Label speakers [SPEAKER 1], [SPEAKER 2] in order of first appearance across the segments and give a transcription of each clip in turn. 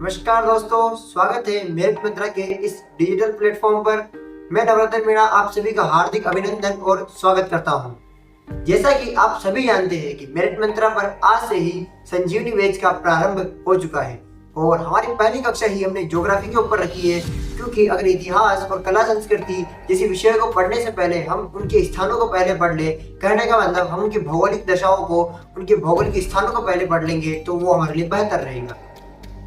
[SPEAKER 1] नमस्कार दोस्तों, स्वागत है मेरिट मंत्रा के इस डिजिटल प्लेटफॉर्म पर। मैं नवरत्न मीणा आप सभी का हार्दिक अभिनंदन और स्वागत करता हूं। जैसा कि आप सभी जानते हैं कि मेरिट मंत्रा पर आज से ही संजीवनी बैच का प्रारंभ हो चुका है और हमारी पहली कक्षा ही हमने ज्योग्राफी के ऊपर रखी है, क्योंकि अगर इतिहास और कला संस्कृति जैसे विषयों को पढ़ने से पहले हम उनके स्थानों को पहले पढ़ ले, कहने का मतलब हम उनकी भौगोलिक दशाओं को, उनके भौगोलिक स्थानों को पहले पढ़ लेंगे तो वो हमारे लिए बेहतर रहेगा।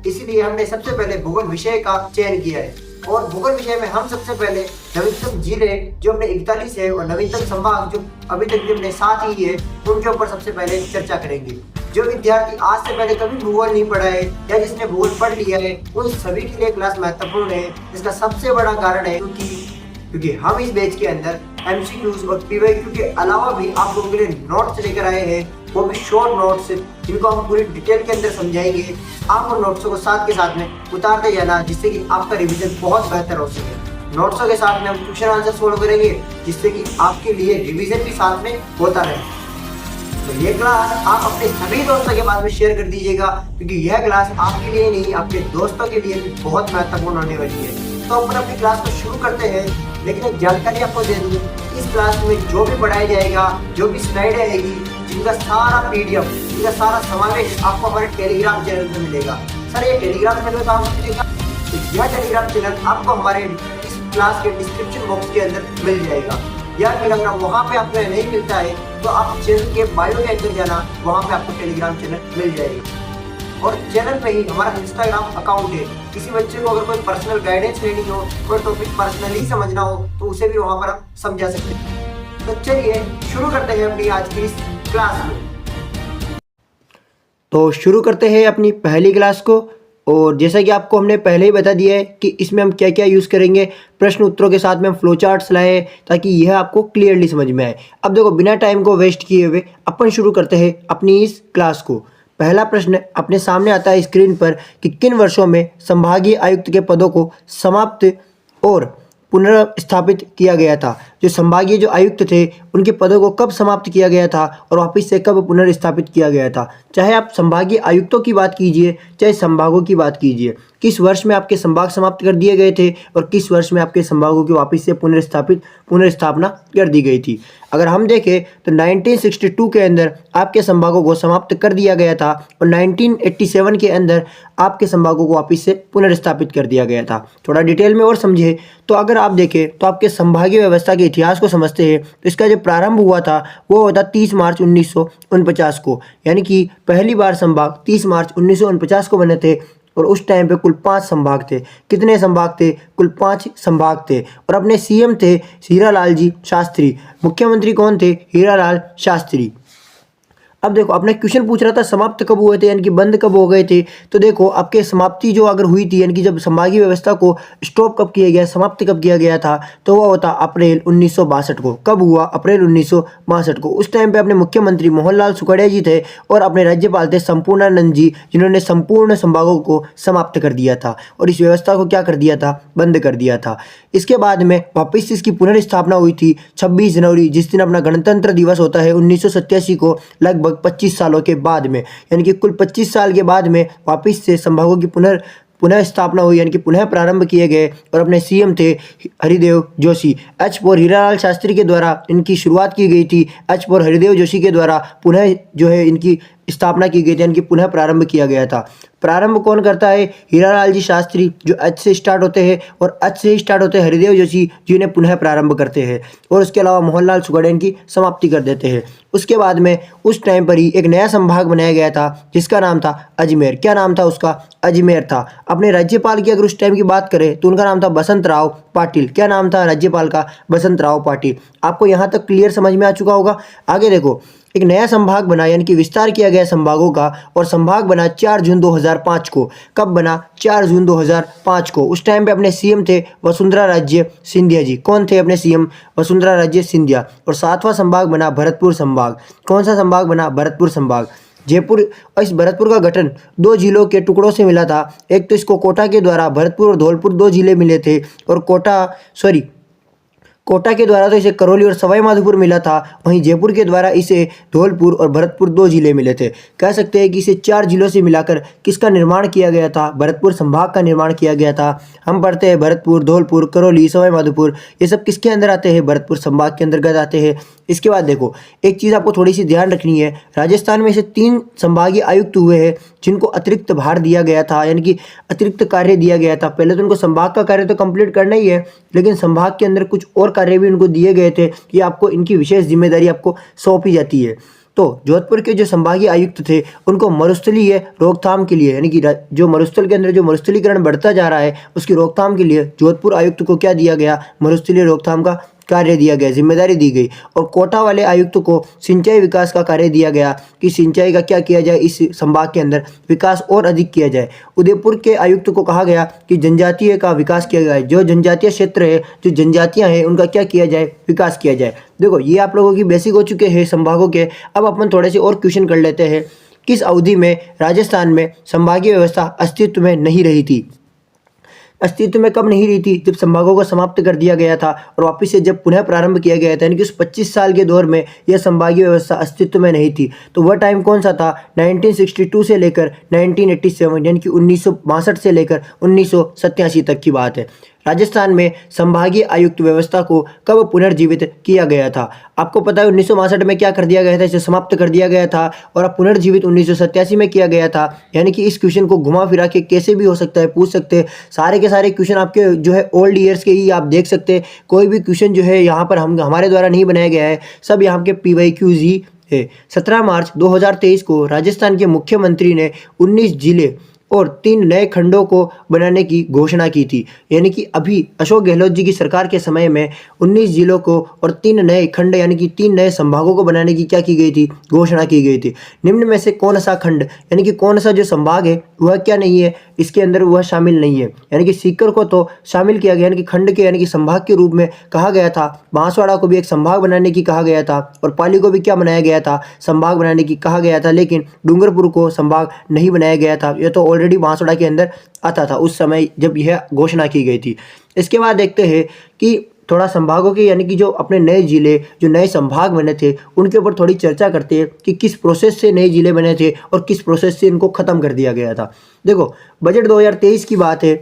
[SPEAKER 1] इसीलिए हमने सबसे पहले भूगोल विषय का चयन किया है और भूगोल विषय में हम सबसे पहले नवीनतम जिले जो हमने 41 है और नवीनतम संभाग जो अभी तक हमने 7 ही है, उनके ऊपर सबसे पहले चर्चा करेंगे। जो विद्यार्थी आज से पहले कभी भूगोल नहीं पढ़ा है या जिसने भूगोल पढ़ लिया है, उन सभी के लिए क्लास महत्वपूर्ण है। इसका सबसे बड़ा कारण है क्योंकि हम इस बैच के अंदर एमसीक्यूज और पीवाईक्यू के अलावा भी आप लोगों के लिए नोट्स लेकर आए हैं, वो भी शॉर्ट नोट्स, जिनको हम पूरी डिटेल के अंदर समझाएंगे। आप उन नोट्सों को साथ के साथ में उतारते जाना, जिससे कि आपका रिवीजन बहुत बेहतर हो सके। नोट्सों के साथ में हम क्वेश्चन आंसर सोल्व करेंगे, जिससे कि आपके लिए रिवीजन भी साथ में होता रहे। तो ये क्लास आप अपने सभी दोस्तों के पास में शेयर कर दीजिएगा, क्योंकि यह क्लास आपके लिए नहीं, आपके दोस्तों के लिए भी बहुत महत्वपूर्ण होने वाली है। तो अपन अपनी क्लास को शुरू करते हैं, लेकिन एक जानकारी आपको दे दूं, इस क्लास में जो भी पढ़ाया जाएगा, जो भी स्लाइड आएगी, जिनका सारा पीडीएफ, जिनका सारा समावेश आपको हमारे टेलीग्राम चैनल पे मिलेगा। सर ये टेलीग्राम चैनल कहाँ पर मिलेगा? तो यह टेलीग्राम चैनल आपको हमारे इस क्लास के डिस्क्रिप्शन बॉक्स के अंदर मिल जाएगा। या फिर अगर वहाँ पे आपको नहीं मिलता है तो आप चैनल के बायो के अंदर जाना, वहाँ पे आपको टेलीग्राम चैनल मिल जाएगा। और चैनल पे ही हमारा इंस्टाग्राम अकाउंट है। किसी बच्चे को अगर कोई पर्सनल गाइडेंस लेनी हो, कोई टॉपिक पर्सनली समझना हो, तो उसे भी वहाँ पर हम समझा सकते हैं। तो चलिए शुरू करते हैं अपनी आज की इस क्लास में। तो शुरू करते हैं अपनी पहली क्लास को। और जैसा कि आपको हमने पहले ही बता दिया है कि इसमें हम क्या क्या यूज़ करेंगे, प्रश्न उत्तरों के साथ में हम फ्लो चार्ट्स लाए ताकि यह आपको क्लियरली समझ में आए। अब देखो, बिना टाइम को वेस्ट किए हुए अपन शुरू करते हैं अपनी इस क्लास को। पहला प्रश्न अपने सामने आता है स्क्रीन पर कि किन वर्षों में संभागीय आयुक्त के पदों को समाप्त और पुनर्स्थापित किया गया था। जो संभागीय जो आयुक्त थे उनके पदों को कब समाप्त किया गया था और वापस से कब पुनर्स्थापित किया गया था। चाहे आप संभागीय आयुक्तों की बात कीजिए, चाहे संभागों की बात कीजिए, किस वर्ष में आपके संभाग समाप्त कर दिए गए थे और किस वर्ष में आपके संभागों की वापस से पुनर्स्थापना कर दी गई थी। अगर हम देखें तो 1962 के अंदर आपके संभागों को समाप्त कर दिया गया था और 1987 के अंदर आपके संभागों को वापस से पुनर्स्थापित कर दिया गया था। थोड़ा डिटेल में और समझे तो अगर आप देखें तो आपके संभागीय व्यवस्था के इतिहास को समझते हैं तो इसका जो प्रारंभ हुआ था वो हुआ था 30 मार्च 1949 को, यानी कि पहली बार संभाग 30 मार्च 1949 को बने थे। और उस टाइम पे कुल 5 संभाग थे। कितने संभाग थे? कुल 5 संभाग थे। और अपने सीएम थे हीरालाल जी शास्त्री। मुख्यमंत्री कौन थे? हीरालाल शास्त्री। अब देखो, अपने क्वेश्चन पूछ रहा था समाप्त कब हुए थे, यानी कि बंद कब हो गए थे। तो देखो, आपके समाप्ति जो अगर हुई थी, यानी कि जब संभागीय व्यवस्था को स्टॉप कब किया गया, समाप्त कब किया गया था, तो वह होता अप्रैल 1962 को। कब हुआ? अप्रैल 1962 को। उस टाइम पे अपने मुख्यमंत्री मोहनलाल सुखड़िया जी थे और अपने राज्यपाल थे संपूर्णानंद जी, जिन्होंने संपूर्ण संभागों को समाप्त कर दिया था और इस व्यवस्था को क्या कर दिया था? बंद कर दिया था। इसके बाद में वापस इसकी पुनर्स्थापना हुई थी 26 जनवरी, जिस दिन अपना गणतंत्र दिवस होता है 1987 को, लगभग 25 सालों के बाद में, यानी कि कुल 25 साल के बाद में वापस से संभागों की पुनः स्थापना हुई, यानी कि पुनः प्रारंभ किए गए। और अपने सीएम थे हरिदेव जोशी। एच फॉर हीरालाल शास्त्री के द्वारा इनकी शुरुआत की गई थी। एच फॉर हरिदेव जोशी के द्वारा पुनः जो है इनकी स्थापना की गई थी, इनकी पुनः प्रारंभ किया गया था। प्रारंभ कौन करता है? हीरालाल जी शास्त्री, जो एच से स्टार्ट होते हैं, और एच से ही स्टार्ट होते हैं हरिदेव जोशी, जिन्हें पुनः प्रारंभ करते हैं। और उसके अलावा मोहनलाल सुखड़िया इनकी समाप्ति कर देते हैं। उसके बाद में उस टाइम पर ही एक नया संभाग बनाया गया था, जिसका नाम था अजमेर। क्या नाम था उसका? अजमेर था। अपने राज्यपाल की अगर उस टाइम की बात करें तो उनका नाम था बसंत राव पाटिल। क्या नाम था राज्यपाल का? बसंत राव पाटिल। आपको यहाँ तक क्लियर समझ में आ चुका होगा। आगे देखो, एक नया संभाग बना, यानी कि विस्तार किया गया संभागों का, और संभाग बना 4 जून 2005 को। कब बना? 4 जून 2005 को। उस टाइम पे अपने सीएम थे वसुंधरा राजे सिंधिया जी। कौन थे अपने सीएम? वसुंधरा राजे सिंधिया। और 7वां संभाग बना भरतपुर संभाग। कौन सा संभाग बना? भरतपुर संभाग। जयपुर, और इस भरतपुर का गठन 2 जिलों के टुकड़ों से मिला था। एक तो इसको कोटा के द्वारा भरतपुर और धौलपुर 2 जिले मिले थे, और कोटा के द्वारा तो इसे करौली और सवाई माधोपुर मिला था, वहीं जयपुर के द्वारा इसे धौलपुर और भरतपुर 2 जिले मिले थे। कह सकते हैं कि इसे 4 जिलों से मिलाकर किसका निर्माण किया गया था, भरतपुर संभाग का निर्माण किया गया था। हम पढ़ते हैं भरतपुर, धौलपुर, करौली, सवाई माधोपुर, ये सब किसके अंदर आते हैं, भरतपुर संभाग के अंतर्गत आते हैं। इसके बाद देखो एक चीज़ आपको थोड़ी सी ध्यान रखनी है, राजस्थान में से 3 संभागीय आयुक्त हुए हैं जिनको अतिरिक्त भार दिया गया था, यानी कि अतिरिक्त कार्य दिया गया था। पहले तो उनको संभाग का कार्य तो कंप्लीट करना ही है, लेकिन संभाग के अंदर कुछ और कार्य भी उनको दिए गए थे कि आपको इनकी विशेष जिम्मेदारी आपको सौंपी जाती है। तो जोधपुर के जो संभागीय आयुक्त थे उनको मरुस्थलीय रोकथाम के लिए, यानी कि जो मरुस्थल के अंदर जो मरुस्थलीकरण बढ़ता जा रहा है उसकी रोकथाम के लिए जोधपुर आयुक्त को क्या दिया गया, मरुस्थलीय रोकथाम का कार्य दिया गया, जिम्मेदारी दी गई। और कोटा वाले आयुक्त को सिंचाई विकास का कार्य दिया गया कि सिंचाई का क्या किया जाए, इस संभाग के अंदर विकास और अधिक किया जाए। उदयपुर के आयुक्त को कहा गया कि जनजातीय का विकास किया जाए, जो जनजातीय क्षेत्र है, जो जनजातियां हैं उनका क्या किया जाए, विकास किया जाए। देखो ये आप लोगों की बेसिक हो चुके हैं संभागों के। अब अपन थोड़े से और क्वेश्चन कर लेते हैं। किस अवधि में राजस्थान में संभागीय व्यवस्था अस्तित्व में नहीं रही थी? अस्तित्व में कब नहीं रही थी? जब संभागों को समाप्त कर दिया गया था और वापस से जब पुनः प्रारंभ किया गया था, यानी कि उस 25 साल के दौर में यह संभागीय व्यवस्था अस्तित्व में नहीं थी। तो वह टाइम कौन सा था? 1962 से लेकर 1987, यानी कि 1962 से लेकर 1987 तक की बात है। राजस्थान में संभागीय आयुक्त व्यवस्था को कब पुनर्जीवित किया गया था? आपको पता है 1962 में क्या कर दिया गया था, इसे समाप्त कर दिया गया था और अब पुनर्जीवित 1987 में किया गया था। यानी कि इस क्वेश्चन को घुमा फिरा के कैसे भी हो सकता है, पूछ सकते हैं। सारे के सारे क्वेश्चन आपके जो है ओल्ड ईयर्स के ही आप देख सकते हैं। कोई भी क्वेश्चन जो है यहाँ पर हमारे द्वारा नहीं बनाया गया है, सब यहाँ के PYQs ही है। 17 मार्च 2023 को राजस्थान के मुख्यमंत्री ने 19 जिले और 3 नए खंडों को बनाने की घोषणा की थी। यानी कि अभी अशोक गहलोत जी की सरकार के समय में 19 जिलों को और 3 नए खंड यानी कि 3 नए संभागों को बनाने की क्या की गई थी, घोषणा की गई थी। निम्न में से कौन सा खंड यानी कि कौन सा जो संभाग है वह क्या नहीं है, इसके अंदर वह शामिल नहीं है। यानी कि सीकर को तो शामिल किया गया, यानी कि खंड के यानी कि संभाग के रूप में कहा गया था। बांसवाड़ा को भी एक संभाग बनाने की कहा गया था और पाली को भी क्या बनाया गया था, संभाग बनाने की कहा गया था। लेकिन डूंगरपुर को संभाग नहीं बनाया गया था, यह तो ऑलरेडी बांसवाड़ा के अंदर आता था उस समय जब यह घोषणा की गई थी। इसके बाद देखते हैं कि थोड़ा संभागों के यानी कि जो अपने नए जिले, जो नए संभाग बने थे उनके ऊपर थोड़ी चर्चा करते हैं कि किस प्रोसेस से नए जिले बने थे और किस प्रोसेस से इनको खत्म कर दिया गया था। देखो बजट 2023 की बात है,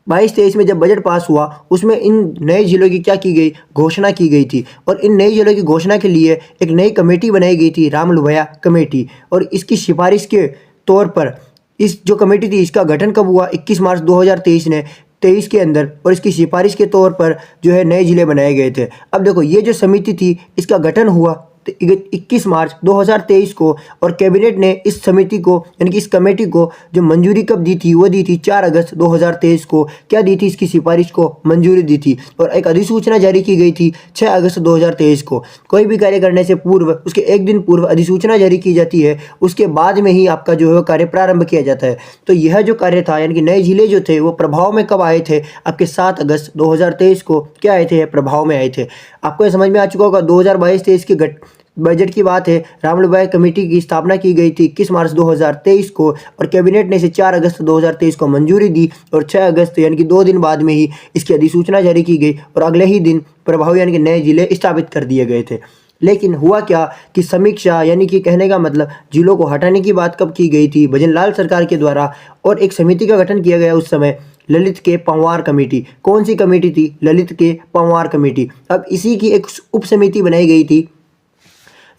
[SPEAKER 1] 22-23 में जब बजट पास हुआ उसमें इन नए जिलों की क्या की गई, घोषणा की गई थी। और इन नए जिलों की घोषणा के लिए एक नई कमेटी बनाई गई थी, रामलुभैया कमेटी। और इसकी सिफारिश के तौर पर इस जो कमेटी थी इसका गठन कब हुआ, 21 मार्च 2023 के अंदर। और इसकी सिफारिश के तौर पर जो है नए जिले बनाए गए थे। अब देखो ये जो समिति थी इसका गठन हुआ 21 मार्च 2023 को और कैबिनेट ने इस समिति को यानी कि इस कमेटी को जो मंजूरी कब दी थी, वो दी थी 4 अगस्त 2023 को। क्या दी थी, इसकी सिफारिश को मंजूरी दी थी। और एक अधिसूचना जारी की गई थी 6 अगस्त 2023 को। कोई भी कार्य करने से पूर्व उसके एक दिन पूर्व अधिसूचना जारी की जाती है, उसके बाद में ही आपका जो है कार्य प्रारंभ किया जाता है। तो यह जो कार्य था यानी कि नए जिले जो थे वो प्रभाव में कब आए थे, आपके 7 अगस्त 2023 को क्या आए थे, प्रभाव में आए थे। आपको समझ में आ चुका होगा। 2022-23 के बजट की बात है, रामलुभैया कमेटी की स्थापना की गई थी 21 मार्च 2023 को और कैबिनेट ने इसे 4 अगस्त 2023 को मंजूरी दी और 6 अगस्त यानी कि 2 दिन बाद में ही इसकी अधिसूचना जारी की गई और अगले ही दिन प्रभावी यानी कि नए जिले स्थापित कर दिए गए थे। लेकिन हुआ क्या कि समीक्षा यानी कि कहने का मतलब जिलों को हटाने की बात कब की गई थी, भजनलाल सरकार के द्वारा। और एक समिति का गठन किया गया उस समय, ललित के पंवार कमेटी। कौन सी कमेटी थी, ललित के पंवार कमेटी। अब इसी की एक उप समिति बनाई गई थी,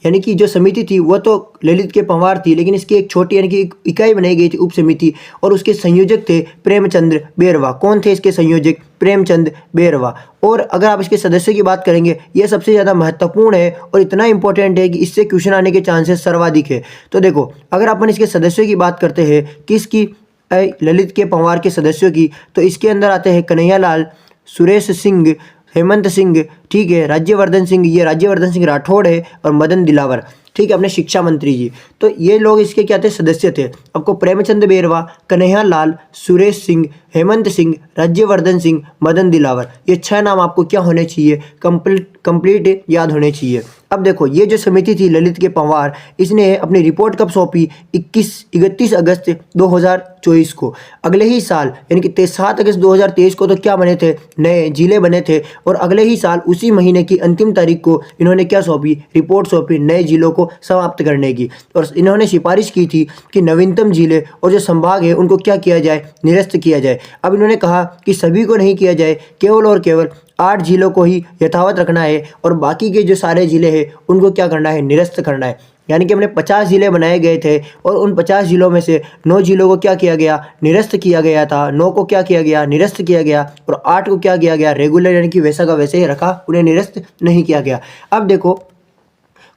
[SPEAKER 1] यानी कि जो समिति थी वह तो ललित के पंवार थी, लेकिन इसकी एक छोटी यानी कि एक इकाई बनाई गई थी उप समिति और उसके संयोजक थे प्रेमचंद्र बेरवा। कौन थे इसके संयोजक, प्रेमचंद बेरवा। और अगर आप इसके सदस्यों की बात करेंगे, यह सबसे ज़्यादा महत्वपूर्ण है और इतना इंपॉर्टेंट है कि इससे क्वेश्चन आने के चांसेस सर्वाधिक है। तो देखो अगर अपन इसके सदस्यों की बात करते हैं, किसकी, ललित के पंवार के सदस्यों की, तो इसके अंदर आते हैं कन्हैया लाल, सुरेश सिंह, हेमंत सिंह, ठीक है, राज्यवर्धन सिंह, ये राज्यवर्धन सिंह राठौड़ है, और मदन दिलावर, ठीक है, अपने शिक्षा मंत्री जी। तो ये लोग इसके क्या थे, सदस्य थे। आपको प्रेमचंद बेरवा, कन्हैया लाल, सुरेश सिंह, हेमंत सिंह, राज्यवर्धन सिंह, मदन दिलावर, ये 6 नाम आपको क्या होने चाहिए, कंप्लीट याद होने चाहिए। अब देखो ये जो समिति थी ललित के पंवार, इसने अपनी रिपोर्ट कब सौंपी? 31 अगस्त 2024 को। अगले ही साल यानी कि 7 अगस्त 2023 को तो क्या बने थे? नए जिले बने थे। और अगले ही साल उसी महीने की अंतिम तारीख को इन्होंने क्या सौंपी? रिपोर्ट सौंपी नए जिलों को समाप्त करने की। और इन्होंने सिफारिश की थी कि नवीनतम जिले और जो संभाग है उनको क्या किया जाए? निरस्त किया जाए। अब इन्होंने कहा कि सभी को नहीं किया जाए, केवल और केवल 8 जिलों को ही यथावत रखना है और बाकी के जो सारे जिले हैं उनको क्या करना है? निरस्त करना है। यानी कि हमने 50 जिले बनाए गए थे और उन 50 जिलों में से 9 जिलों को क्या किया गया? निरस्त किया गया था। 9 को क्या किया गया? निरस्त किया गया। और 8 को क्या किया गया? रेगुलर यानी कि वैसा का वैसे ही रखा, उन्हें निरस्त नहीं किया गया। अब देखो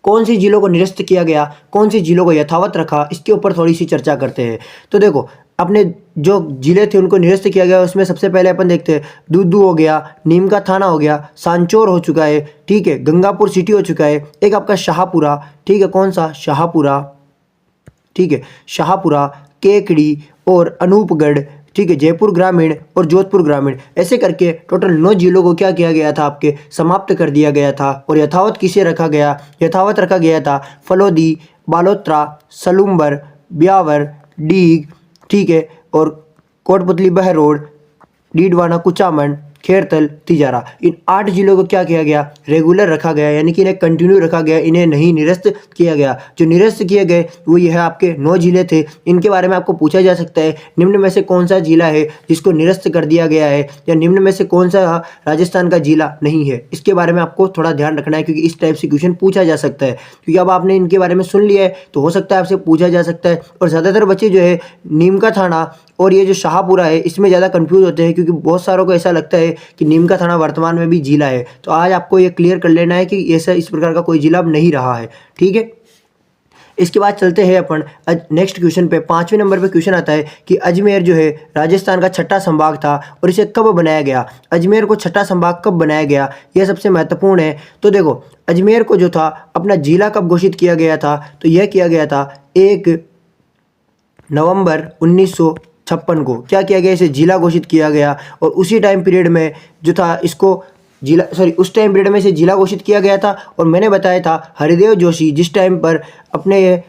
[SPEAKER 1] कौन सी जिलों को निरस्त किया गया, कौन सी जिलों को यथावत रखा, इसके ऊपर थोड़ी सी चर्चा करते हैं। तो देखो अपने जो जिले थे उनको निरस्त किया गया, उसमें सबसे पहले अपन देखते हैं दूदू हो गया, नीम का थाना हो गया, सांचौर हो चुका है, ठीक है, गंगापुर सिटी हो चुका है, एक आपका शाहपुरा, ठीक है, कौन सा? शाहपुरा, ठीक है, शाहपुरा, केकड़ी और अनूपगढ़, ठीक है, जयपुर ग्रामीण और जोधपुर ग्रामीण, ऐसे करके टोटल 9 जिलों को क्या किया गया था? आपके समाप्त कर दिया गया था। और यथावत किसे रखा गया? यथावत रखा गया था फलोदी, बालोतरा, सलूम्बर, ब्यावर, डीग, ठीक है, और कोटपुतली, बहरोड, डीडवाना, कुचामन, खेरतल, तिजारा, इन 8 जिलों को क्या किया गया? रेगुलर रखा गया, यानी कि इन्हें कंटिन्यू रखा गया, इन्हें नहीं निरस्त किया गया। जो निरस्त किए गए वो ये है आपके 9 जिले थे। इनके बारे में आपको पूछा जा सकता है निम्न में से कौन सा जिला है जिसको निरस्त कर दिया गया है, या निम्न में से कौन सा राजस्थान का जिला नहीं है। इसके बारे में आपको थोड़ा ध्यान रखना है क्योंकि इस टाइप से क्वेश्चन पूछा जा सकता है। क्योंकि अब आपने इनके बारे में सुन लिया है तो हो सकता है आपसे पूछा जा सकता है। और ज़्यादातर बच्चे जो है नीम का थाना और ये जो शाहपुरा है इसमें ज़्यादा कंफ्यूज होते हैं क्योंकि बहुत सारों को ऐसा लगता है कि नीम का थाना वर्तमान में भी जिला है। तो आज आपको ये क्लियर कर लेना है कि ऐसा इस प्रकार का कोई जिला अब नहीं रहा है, ठीक है। इसके बाद चलते हैं अपन नेक्स्ट क्वेश्चन पे। 5वें नंबर पे क्वेश्चन आता है कि अजमेर जो है राजस्थान का छठा संभाग था और इसे कब बनाया गया? अजमेर को छठा संभाग कब बनाया गया, यह सबसे महत्वपूर्ण है। तो देखो अजमेर को जो था अपना जिला कब घोषित किया गया था? तो यह किया गया था 1 नवंबर 1956 को। क्या किया गया? इसे जिला घोषित किया गया। और उसी टाइम पीरियड में जो था इसको उस टाइम पीरियड में इसे जिला घोषित किया गया था। और मैंने बताया था हरिदेव जोशी जिस टाइम पर अपने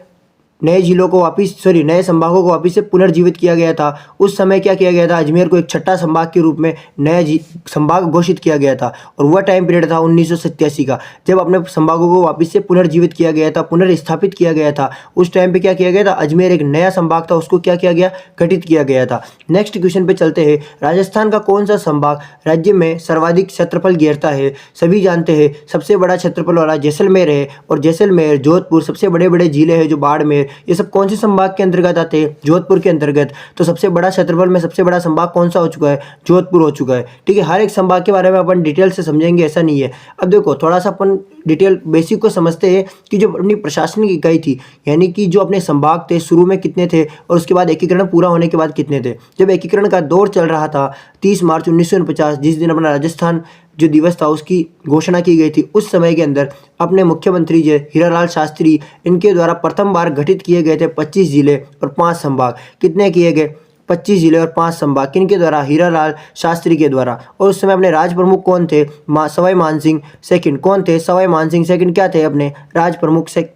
[SPEAKER 1] नए जिलों को नए संभागों को वापिस से पुनर्जीवित किया गया था, उस समय क्या किया गया था? अजमेर को एक छठा संभाग के रूप में नया संभाग घोषित किया गया था। और वह टाइम पीरियड था 1987 का, जब अपने संभागों को वापिस से पुनर्जीवित किया गया था, पुनर्स्थापित किया गया था। उस टाइम पे क्या किया गया था? अजमेर एक नया संभाग था, उसको क्या किया गया? गठित किया गया था। नेक्स्ट क्वेश्चन पे चलते हैं। राजस्थान का कौन सा संभाग राज्य में सर्वाधिक क्षेत्रफल घेरता है? सभी जानते हैं सबसे बड़ा क्षेत्रफल वाला जैसलमेर है। और जैसलमेर, जोधपुर, सबसे बड़े बड़े जिले हैं जो बाड़मेर, ये सब कौन से संभाग के अंतर्गत आते हैं? जोधपुर के अंतर्गत। तो सबसे बड़ा क्षेत्रफल में सबसे बड़ा संभाग कौन सा हो चुका है? जोधपुर हो चुका है, ठीक है। हर एक संभाग के बारे में अपन डिटेल से समझेंगे, ऐसा नहीं है। अब देखो थोड़ा सा अपन डिटेल बेसिक को समझते हैं कि जो अपनी प्रशासनिक इकाई थी, यानी कि जो अपने संभाग थे शुरू में कितने थे और उसके बाद एकीकरण पूरा होने के बाद कितने थे। जब एकीकरण का दौर चल रहा था 30 मार्च 1949, जिस दिन अपना राजस्थान जो दिवस था उसकी घोषणा की गई थी, उस समय के अंदर अपने मुख्यमंत्री जो हीरालाल शास्त्री, इनके द्वारा प्रथम बार गठित किए गए थे 25 जिले और 5 संभाग। कितने किए गए? 25 जिले और 5 संभाग। किनके द्वारा? हीरालाल शास्त्री के द्वारा। और उस समय अपने राज प्रमुख कौन थे? सवाई मानसिंह सेकंड। कौन थे? सवाई मानसिंह सेकंड क्या थे? अपने राज प्रमुख से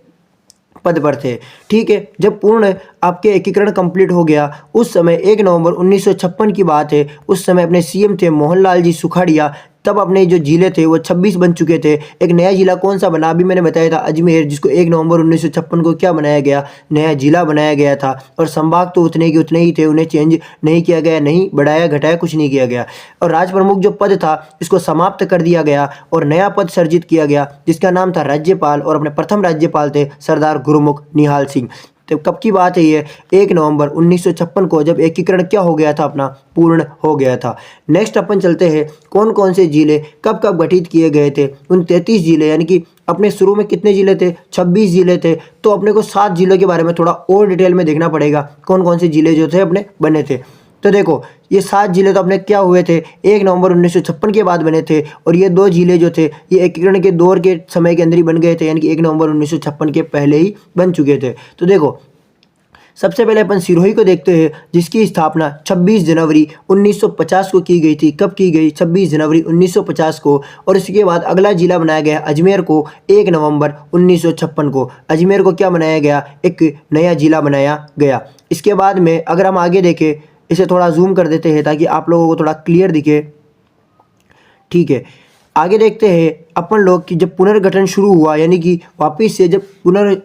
[SPEAKER 1] पद पर थे, ठीक है। जब पूर्ण आपके एकीकरण कंप्लीट हो गया उस समय 1 नवंबर 1956 की बात है। उस समय अपने सीएम थे मोहनलाल जी सुखाड़िया। तब अपने जो जिले थे वो 26 बन चुके थे। एक नया जिला कौन सा बना? अभी मैंने बताया था अजमेर, जिसको 1 नवंबर 1956 को क्या बनाया गया? नया जिला बनाया गया था। और संभाग तो उतने के उतने ही थे, उन्हें चेंज नहीं किया गया, नहीं बढ़ाया घटाया, कुछ नहीं किया गया। और राज प्रमुख जो पद था इसको समाप्त कर दिया गया और नया पद सर्जित किया गया जिसका नाम था राज्यपाल। और अपने प्रथम राज्यपाल थे सरदार गुरुमुख निहाल सिंह। तो कब की बात है ये? 1 नवंबर 1956 को, जब एकीकरण क्या हो गया था? अपना पूर्ण हो गया था। नेक्स्ट अपन चलते हैं कौन कौन से जिले कब कब गठित किए गए थे। उन 33 जिले, यानी कि अपने शुरू में कितने जिले थे? 26 जिले थे। तो अपने को 7 जिलों के बारे में थोड़ा और डिटेल में देखना पड़ेगा, कौन कौन से जिले जो थे अपने बने थे। तो देखो ये 7 जिले तो अपने क्या हुए थे? 1 नवंबर 1956 के बाद बने थे। और ये 2 जिले जो थे ये एकीकरण के दौर के समय के अंदर ही बन गए थे, यानी कि 1 नवंबर 1956 के पहले ही बन चुके थे। तो देखो सबसे पहले अपन सिरोही को देखते हैं, जिसकी स्थापना 26 जनवरी 1950 को की गई थी। कब की गई? 26 जनवरी 1950 को। और इसके बाद अगला जिला बनाया गया अजमेर को 1 नवंबर 1956 को। अजमेर को क्या बनाया गया? एक नया जिला बनाया गया। इसके बाद में अगर हम आगे देखें, इसे थोड़ा जूम कर देते हैं ताकि आप लोगों को थोड़ा क्लियर दिखे। ठीक है, आगे देखते हैं अपन लोग कि जब पुनर्गठन शुरू हुआ, यानी कि वापिस से जब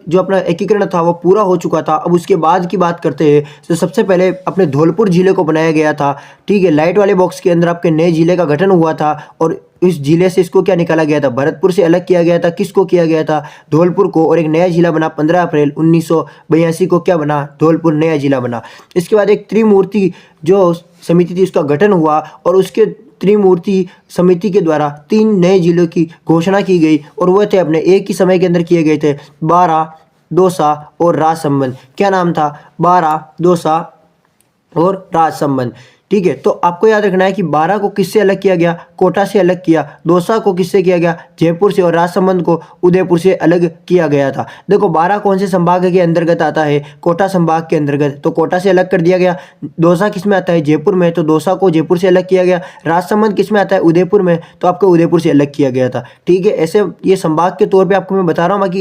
[SPEAKER 1] जो अपना एकीकरण था वो पूरा हो चुका था, अब उसके बाद की बात करते हैं। तो सबसे पहले अपने धौलपुर जिले को बनाया गया था। ठीक है, लाइट वाले बॉक्स के अंदर आपके नए जिले का गठन हुआ था और इस जिले से इसको क्या निकाला गया था? भरतपुर से अलग किया गया था। किसको किया गया था? धौलपुर को। और एक नया जिला बना 15 अप्रैल 1982 को। क्या बना? धौलपुर नया जिला बना। इसके बाद एक त्रिमूर्ति जो समिति थी उसका गठन हुआ और उसके त्रिमूर्ति समिति के द्वारा 3 नए जिलों की घोषणा की गई और वह थे अपने एक ही समय के अंदर किए गए थे, बारां, दौसा और राजसमंद। क्या नाम था? बारां, दौसा और राजसमंद। ठीक है, तो आपको याद रखना है कि बारां को किससे अलग किया गया? कोटा से अलग किया। दौसा को किससे किया गया? जयपुर से। और राजसमंद को उदयपुर से अलग किया गया था। देखो, बारां कौन से संभाग के अंतर्गत आता है? कोटा संभाग के अंतर्गत, तो कोटा से अलग कर दिया गया। दौसा किस में आता है? जयपुर में, तो दौसा को जयपुर से अलग किया गया। राजसमंद किस में आता है? उदयपुर में, तो आपको उदयपुर से अलग किया गया था। ठीक है, ऐसे ये संभाग के तौर पर आपको मैं बता रहा हूँ कि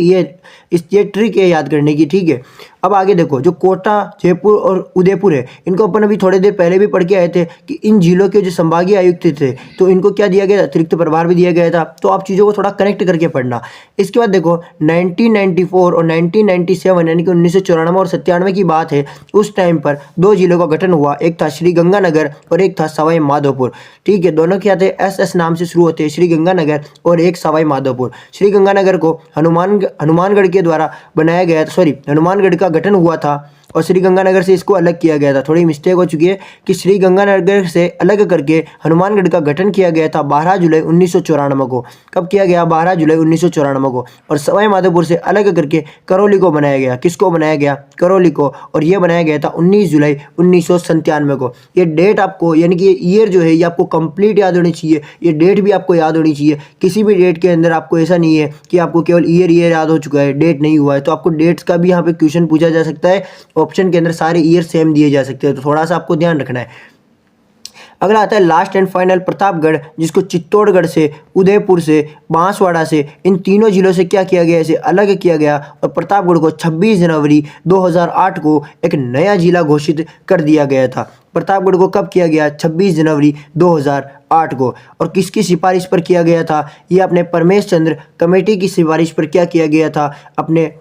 [SPEAKER 1] ये ट्रिक है याद करने की। ठीक है, अब आगे देखो, जो कोटा, जयपुर और उदयपुर है, इनको अपन अभी थोड़ी देर पहले भी पढ़ के आए थे कि इन जिलों के जो संभागीय आयुक्त थे तो इनको क्या दिया गया? अतिरिक्त प्रभार भी दिया गया था। तो आप चीज़ों को थोड़ा कनेक्ट करके पढ़ना। इसके बाद देखो 1994 और 1997 यानी कि 1994 और 97 की बात है। उस टाइम पर 2 जिलों का गठन हुआ, एक था श्रीगंगानगर और एक था सवाई माधोपुर। ठीक है, दोनों क्या थे? एस नाम से शुरू होते हैं, श्रीगंगानगर और एक सवाई माधोपुर। श्रीगंगानगर को हनुमानगढ़ के द्वारा बनाया गया, सॉरी, हनुमानगढ़ का गठन हुआ था और श्रीगंगानगर से इसको अलग किया गया था। थोड़ी मिस्टेक हो चुकी है कि श्रीगंगानगर से अलग करके हनुमानगढ़ का गठन किया गया था 12 जुलाई 1994 को। कब किया गया? 12 जुलाई 1994 को। और सवाई माधोपुर से अलग करके करौली को बनाया गया। किसको बनाया गया? करौली को। और यह बनाया गया था 19 जुलाई 1997 को। ये डेट आपको, यानी कि ये ईयर जो है ये आपको कंप्लीट याद होनी चाहिए। ये डेट भी आपको याद होनी चाहिए। किसी भी डेट के अंदर आपको ऐसा नहीं है कि आपको केवल ईयर याद हो चुका है, डेट नहीं हुआ है। तो आपको डेट्स का भी यहाँ पे क्वेश्चन पूछा जा सकता है। ऑप्शन के अंदर सारे ईयर सेम दिए जा सकते हैं, तो थोड़ा सा आपको ध्यान रखना है। अगला आता है लास्ट एंड फाइनल प्रतापगढ़, जिसको चित्तौड़गढ़ से, उदयपुर से, बांसवाड़ा से, इन तीनों जिलों से क्या किया गया? इसे अलग किया गया और प्रतापगढ़ को 26 जनवरी 2008 को एक नया जिला घोषित कर दिया गया था। प्रतापगढ़ को कब किया गया? 26 जनवरी 2008 को। और किसकी सिफारिश पर किया गया था? यह अपने परमेश चंद्र कमेटी की सिफारिश पर क्या किया गया था? अपने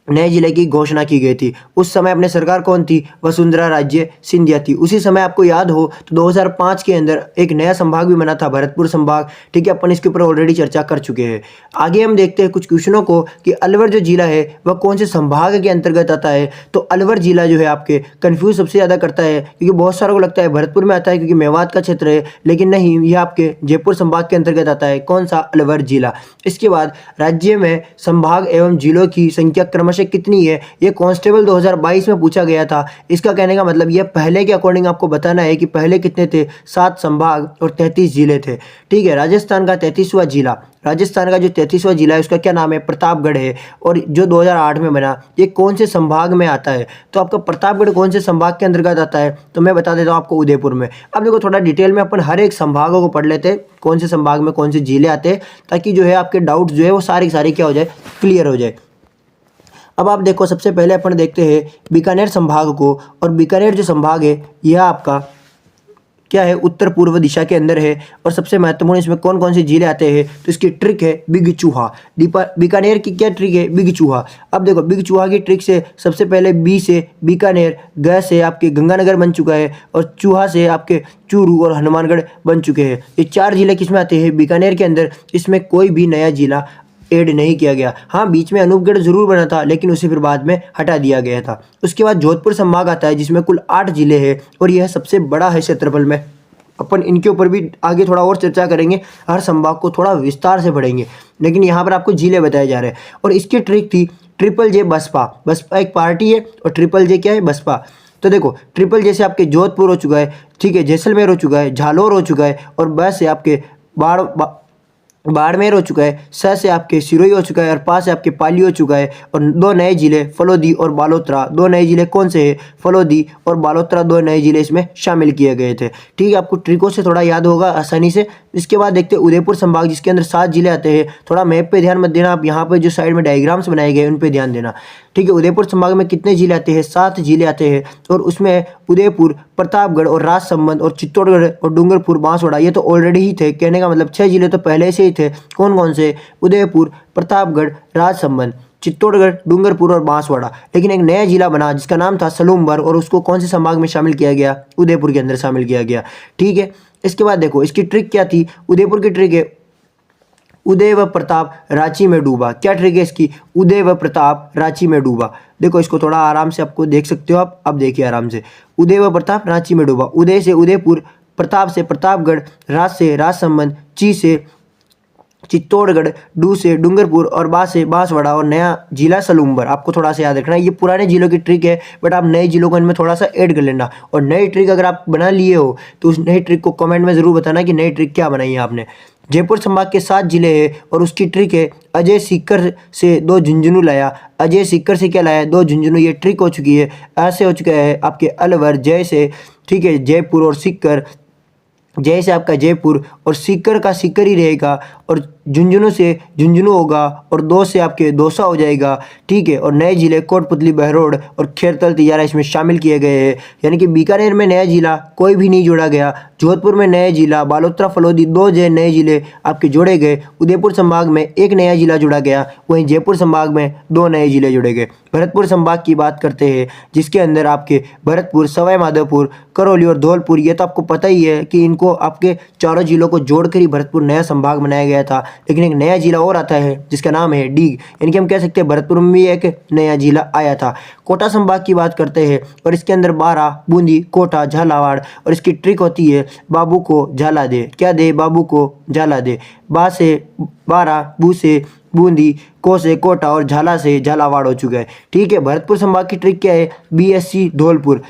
[SPEAKER 1] नए जिले की घोषणा की गई थी। उस समय अपने सरकार कौन थी? वसुंधरा राजे सिंधिया थी। उसी समय आपको याद हो तो 2005 के अंदर एक नया संभाग भी बना था, भरतपुर संभाग। ठीक है, अपन इसके ऊपर ऑलरेडी चर्चा कर चुके हैं। आगे हम देखते हैं कुछ क्वेश्चनों को कि अलवर जो जिला है वह कौन से संभाग के अंतर्गत आता है। तो अलवर जिला जो है आपके कंफ्यूज सबसे ज़्यादा करता है, क्योंकि बहुत सारों को लगता है भरतपुर में आता है क्योंकि मेवात का क्षेत्र है, लेकिन नहीं, यह आपके जयपुर संभाग के अंतर्गत आता है। कौन सा? अलवर जिला। इसके बाद राज्य में संभाग एवं जिलों की संख्या क्रमशः कितनी है? ये कांस्टेबल 2022 में पूछा गया था। इसका कहने का मतलब ये पहले के अकॉर्डिंग आपको बताना है कि पहले कितने थे? 7 संभाग और 33 जिले थे। ठीक है, राजस्थान का 33वां जिला, राजस्थान का जो 33वां जिला है उसका क्या नाम है? प्रतापगढ़ है। और जो 2008 में बना, ये कौन से संभाग में आता है? तो आपका प्रतापगढ़ कौन से संभाग के अंतर्गत आता है? तो मैं बता देता हूँ आपको, उदयपुर में। अब देखो थोड़ा डिटेल में अपन हर एक संभागों को पढ़ लेते हैं, कौन से संभाग में कौन से जिले आते हैं, ताकि जो है आपके डाउट जो है वो सारे के सारे क्या हो जाए? क्लियर हो जाए। अब आप देखो, सबसे पहले अपन देखते हैं बीकानेर संभाग को। और बीकानेर जो संभाग है यह आपका क्या है? उत्तर पूर्व दिशा के अंदर है। और सबसे महत्वपूर्ण इसमें कौन कौन से जिले आते हैं? तो इसकी ट्रिक है बिग चूहा। बीकानेर की क्या ट्रिक है? बिग चूहा। अब देखो, बिग चूहा की ट्रिक से सबसे पहले बी से बीकानेर, ग से आपके गंगानगर बन चुका है, और चूहा से आपके चूरू और हनुमानगढ़ बन चुके हैं। ये 4 जिले किसमें आते हैं? बीकानेर के अंदर। इसमें कोई भी नया जिला ऐड नहीं किया गया। हाँ, बीच में अनूपगढ़ जरूर बना था, लेकिन उसे फिर बाद में हटा दिया गया था। उसके बाद जोधपुर संभाग आता है, जिसमें कुल 8 जिले हैं और यह सबसे बड़ा है क्षेत्रफल में। अपन इनके ऊपर भी आगे थोड़ा और चर्चा करेंगे, हर संभाग को थोड़ा विस्तार से पढ़ेंगे, लेकिन यहाँ पर आपको जिले बताए जा रहे हैं। और इसकी ट्रिक थी ट्रिपल जे बसपा। बसपा एक पार्टी है और ट्रिपल जे क्या है? बसपा। तो देखो, ट्रिपल जे से आपके जोधपुर हो चुका है, ठीक है, जैसलमेर हो चुका है, झालोर हो चुका है, और बस से आपके बाड़मेर हो चुका है, स से आपके सिरोही हो चुका है और पा से आपके पाली हो चुका है। और दो नए जिले फलोदी और बालोतरा, दो नए जिले कौन से हैं? फलोदी और बालोतरा दो नए जिले इसमें शामिल किए गए थे। ठीक है, आपको ट्रिकों से थोड़ा याद होगा आसानी से। इसके बाद देखते हैं उदयपुर संभाग, जिसके अंदर 7 जिले आते हैं। थोड़ा मैप पे ध्यान मत देना, आप यहाँ पे जो साइड में डायग्राम्स बनाए गए उन पे ध्यान देना। ठीक है, उदयपुर संभाग में कितने जिले आते हैं? 7 जिले आते हैं। और उसमें उदयपुर, प्रतापगढ़ और राजसमंद और चित्तौड़गढ़ और डूंगरपुर, बांसवाड़ा ये तो ऑलरेडी ही थे। कहने का मतलब 6 जिले तो पहले से ही थे। कौन कौन से? उदयपुर, प्रतापगढ़, राजसमंद, चित्तौड़गढ़, डूंगरपुर और बांसवाड़ा। लेकिन एक नया जिला बना जिसका नाम था सलूमबर, और उसको कौन से संभाग में शामिल किया गया? उदयपुर के अंदर शामिल किया गया। ठीक है, इसके बाद देखो इसकी ट्रिक क्या थी। उदयपुर की ट्रिक है उदय व प्रताप रांची में डूबा। क्या ट्रिक है इसकी? उदय व प्रताप रांची में डूबा। देखो इसको थोड़ा आराम से आपको देख सकते हो आप। अब देखिए आराम से, उदय व प्रताप रांची में डूबा। उदय से उदयपुर, प्रताप से प्रतापगढ़, राज से राजसमंद, ची से चित्तौड़गढ़, डू से डूंगरपुर और बा से बांसवाड़ा और नया जिला सलूमबर। आपको थोड़ा सा याद रखना है, ये पुराने जिलों की ट्रिक है, बट आप नए जिलों को इनमें थोड़ा सा ऐड कर लेना। और नई ट्रिक अगर आप बना लिए हो तो उस नई ट्रिक को कमेंट में ज़रूर बताना कि नई ट्रिक क्या बनाई है आपने। जयपुर संभाग के 7 जिले हैं और उसकी ट्रिक है अजय सीकर से 2 झुंझुनू लाया। अजय सीकर से क्या लाया? 2 झुंझुनू। ये ट्रिक हो चुकी है। ऐसे हो चुका है आपके अलवर, जय से, ठीक है, जयपुर और सीकर, जय से आपका जयपुर और सीकर का सीकर ही रहेगा, और झुंझुनू से झुंझुनू होगा, और 2 से आपके दौसा हो जाएगा। ठीक है, और नए जिले कोटपुतली, बहरोड और खेरतल तिजारा इसमें शामिल किए गए हैं। यानी कि बीकानेर में नया जिला कोई भी नहीं जोड़ा गया। जोधपुर में नया जिला, बालोतरा, फलोदी 2 नए जिले आपके जोड़े गए। उदयपुर संभाग में 1 नया जिला जुड़ा गया, वहीं जयपुर संभाग में 2 नए जिले जुड़े गए। भरतपुर संभाग की बात करते हैं, जिसके अंदर आपके भरतपुर, सवाई माधोपुर, करौली और धौलपुर, ये तो आपको पता ही है कि इनको आपके चारों जिलों को जोड़कर ही भरतपुर नया संभाग बनाया गया था। लेकिन एक नया जिला और आता है जिसका नाम है डीग, यानी कि हम कह सकते हैं भरतपुर में भी एक नया जिला आया था। कोटा संभाग की बात करते हैं और इसके अंदर 12 बूंदी, कोटा, झालावाड़, और इसकी ट्रिक होती है बाबू को झाला दे। क्या दे? बाबू को झाला दे। बा से 12, बू से बूंदी, को से कोटा और झाला से झालावाड़ हो चुका है। ठीक है, भरतपुर संभाग की ट्रिक क्या है? बीएससी धौलपुर।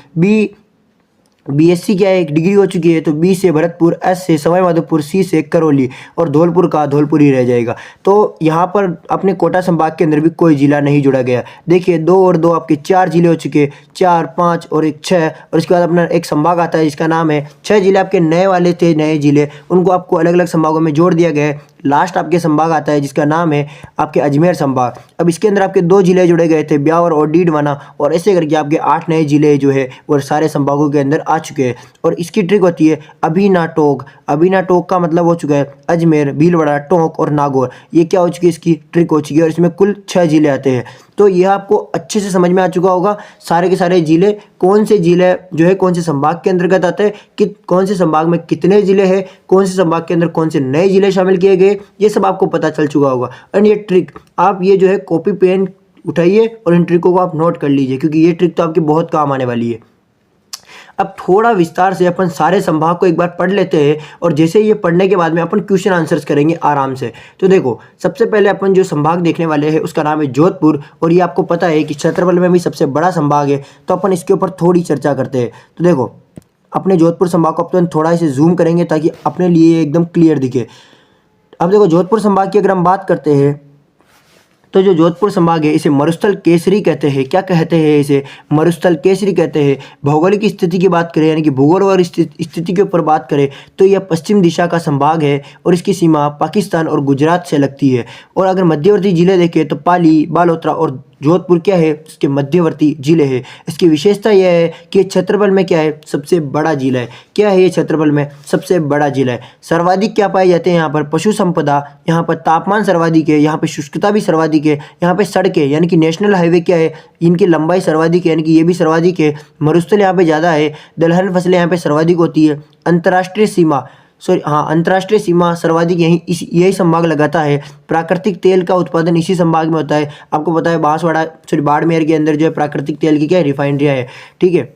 [SPEAKER 1] बीएससी क्या है? एक डिग्री हो चुकी है, तो बी से भरतपुर, एस से सवाई माधोपुर, सी से करौली, और धौलपुर का धौलपुर ही रह जाएगा। तो यहाँ पर अपने कोटा संभाग के अंदर भी कोई जिला नहीं जुड़ा गया। देखिए 2 और 2 आपके 4 जिले हो चुके, 4, 5 और 1 6, और इसके बाद अपना एक संभाग आता है जिसका नाम है 6 जिले आपके नए वाले थे, नए जिले, उनको आपको अलग अलग संभागों में जोड़ दिया गया है। लास्ट आपके संभाग आता है जिसका नाम है आपके अजमेर संभाग। अब इसके अंदर आपके 2 जिले जुड़े गए थे, ब्यावर और डीडवाना, और ऐसे करके आपके 8 नए जिले जो है वो सारे संभागों के अंदर आ चुके हैं। और इसकी ट्रिक होती है अभिनाटोक। अभिनाटोक का मतलब हो चुका है अजमेर, भीलवाड़ा, टोंक और नागौर। ये क्या हो चुकी है? इसकी ट्रिक हो चुकी है, और इसमें कुल 6 जिले आते हैं। तो यह आपको अच्छे से समझ में आ चुका होगा सारे के सारे जिले, कौन से जिले जो है कौन से संभाग के अंतर्गत आते हैं, कि कौन से संभाग में कितने जिले हैं, कौन से संभाग के अंदर कौन से नए जिले शामिल किए गए, ये सब आपको पता चल चुका होगा। एंड ये ट्रिक आप ये जो है कॉपी पेन उठाइए और इन ट्रिकों को आप नोट कर लीजिए, क्योंकि ये ट्रिक तो आपकी बहुत काम आने वाली है। अब थोड़ा विस्तार से अपन सारे संभाग को एक बार पढ़ लेते हैं, और जैसे ये पढ़ने के बाद में अपन क्वेश्चन आंसर्स करेंगे आराम से। तो देखो सबसे पहले अपन जो संभाग देखने वाले हैं उसका नाम है जोधपुर, और ये आपको पता है कि क्षेत्रफल में भी सबसे बड़ा संभाग है। तो अपन इसके ऊपर थोड़ी चर्चा करते हैं। तो देखो अपने जोधपुर संभाग को अपन थोड़ा इसे जूम करेंगे ताकि अपने लिए एकदम क्लियर दिखे। अब देखो जोधपुर संभाग की अगर हम बात करते हैं तो जो जोधपुर संभाग है इसे मरुस्थल केसरी कहते हैं। क्या कहते हैं? इसे मरुस्थल केसरी कहते हैं। भौगोलिक स्थिति की बात करें, यानी कि भूगोल और स्थिति के ऊपर बात करें, तो यह पश्चिम दिशा का संभाग है और इसकी सीमा पाकिस्तान और गुजरात से लगती है। और अगर मध्यवर्ती जिले देखें तो पाली, बालोतरा और जोधपुर क्या है? इसके मध्यवर्ती जिले हैं। इसकी विशेषता यह है कि ये क्षेत्रफल में क्या है? सबसे बड़ा जिला है। क्या है ये? क्षेत्रफल में सबसे बड़ा जिला है। सर्वाधिक क्या पाए जाते हैं यहाँ पर? पशु संपदा। यहाँ पर तापमान सर्वाधिक है, यहाँ पे शुष्कता भी सर्वाधिक है, यहाँ पे सड़कें यानी कि नेशनल हाईवे क्या है? इनकी लंबाई सर्वाधिक है, यानी कि ये भी सर्वाधिक है। मरुस्थल यहाँ पे ज़्यादा है। दलहन फसलें यहाँ पे सर्वाधिक होती है। अंतर्राष्ट्रीय सीमा अंतर्राष्ट्रीय सीमा सर्वाधिक यही संभाग लगाता है। प्राकृतिक तेल का उत्पादन इसी संभाग में होता है। आपको पता है बांसवाड़ा बाड़मेर के अंदर जो है प्राकृतिक तेल की क्या है? रिफाइनरियाँ है। ठीक है,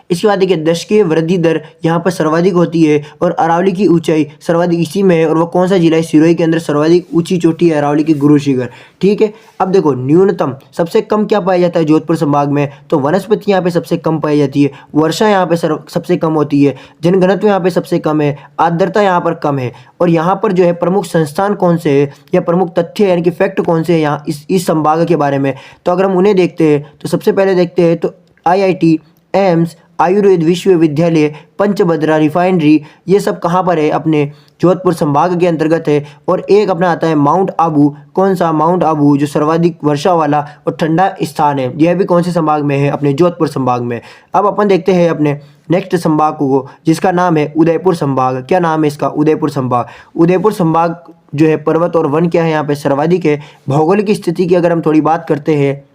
[SPEAKER 1] इसके बाद देखिए दशकीय वृद्धि दर यहाँ पर सर्वाधिक होती है और अरावली की ऊंचाई सर्वाधिक इसी में है। और वो कौन सा जिला है, सिरोही के अंदर सर्वाधिक ऊंची चोटी है अरावली की गुरु शिखर। ठीक है, अब देखो न्यूनतम सबसे कम क्या पाया जाता है जोधपुर संभाग में, तो वनस्पति यहाँ पे सबसे कम पाई जाती है, वर्षा यहाँ पे सबसे कम होती है, जनघनत्व यहाँ पे सबसे कम है, आर्द्रता यहाँ पर कम है। और यहाँ पर जो है प्रमुख संस्थान कौन से है या प्रमुख तथ्य यानी कि फैक्ट कौन से है यहाँ इस संभाग के बारे में, तो अगर हम उन्हें देखते हैं तो सबसे पहले देखते हैं तो IIT, एम्स, आयुर्वेद विश्वविद्यालय, पंचभद्रा रिफाइनरी, ये सब कहाँ पर है, अपने जोधपुर संभाग के अंतर्गत है। और एक अपना आता है माउंट आबू, कौन सा, माउंट आबू, जो सर्वाधिक वर्षा वाला और ठंडा स्थान है, यह भी कौन से संभाग में है, अपने जोधपुर संभाग में। अब अपन देखते हैं अपने नेक्स्ट संभाग को, जिसका नाम है उदयपुर संभाग। क्या नाम है इसका, उदयपुर संभाग। उदयपुर संभाग जो है पर्वत और वन क्या है यहाँ पे सर्वाधिक है। भौगोलिक स्थिति की अगर हम थोड़ी बात करते हैं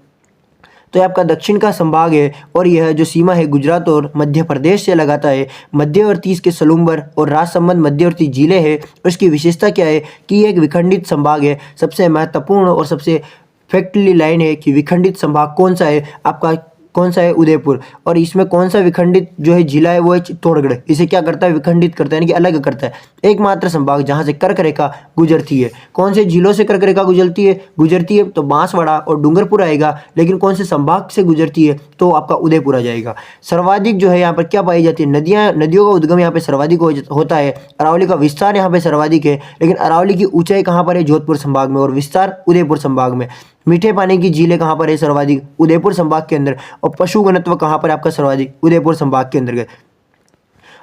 [SPEAKER 1] तो ये आपका दक्षिण का संभाग है और यह जो सीमा है गुजरात और मध्य प्रदेश से लगाता है। मध्यवर्ती इसके सलूम्बर और राजसमंद मध्यवर्ती जिले हैं। और इसकी विशेषता क्या है कि ये एक विखंडित संभाग है। सबसे महत्वपूर्ण और सबसे फैक्टली लाइन है कि विखंडित संभाग कौन सा है, आपका कौन सा है, उदयपुर। और इसमें कौन सा विखंडित जो है जिला है वो है चित्तौड़गढ़। इसे क्या करता है, विखंडित करता है यानी कि अलग करता है। एकमात्र संभाग जहां से कर्क रेखा गुजरती है। कौन से जिलों से कर्क रेखा गुजरती है तो बांसवाड़ा और डूंगरपुर आएगा। लेकिन कौन से संभाग से गुजरती है तो आपका उदयपुर आ जाएगा। सर्वाधिक जो है यहाँ पर क्या पाई जाती है, नदियों का उद्गम यहाँ पे सर्वाधिक होता है। अरावली का विस्तार यहाँ पे सर्वाधिक है, लेकिन अरावली की ऊंचाई कहाँ पर है, जोधपुर संभाग में, और विस्तार उदयपुर संभाग में। मीठे पानी की झीलें कहाँ पर है, सर्वाधिक उदयपुर संभाग के अंदर। और पशु घनत्व कहाँ पर आपका सर्वाधिक, उदयपुर संभाग के अंतर्गत।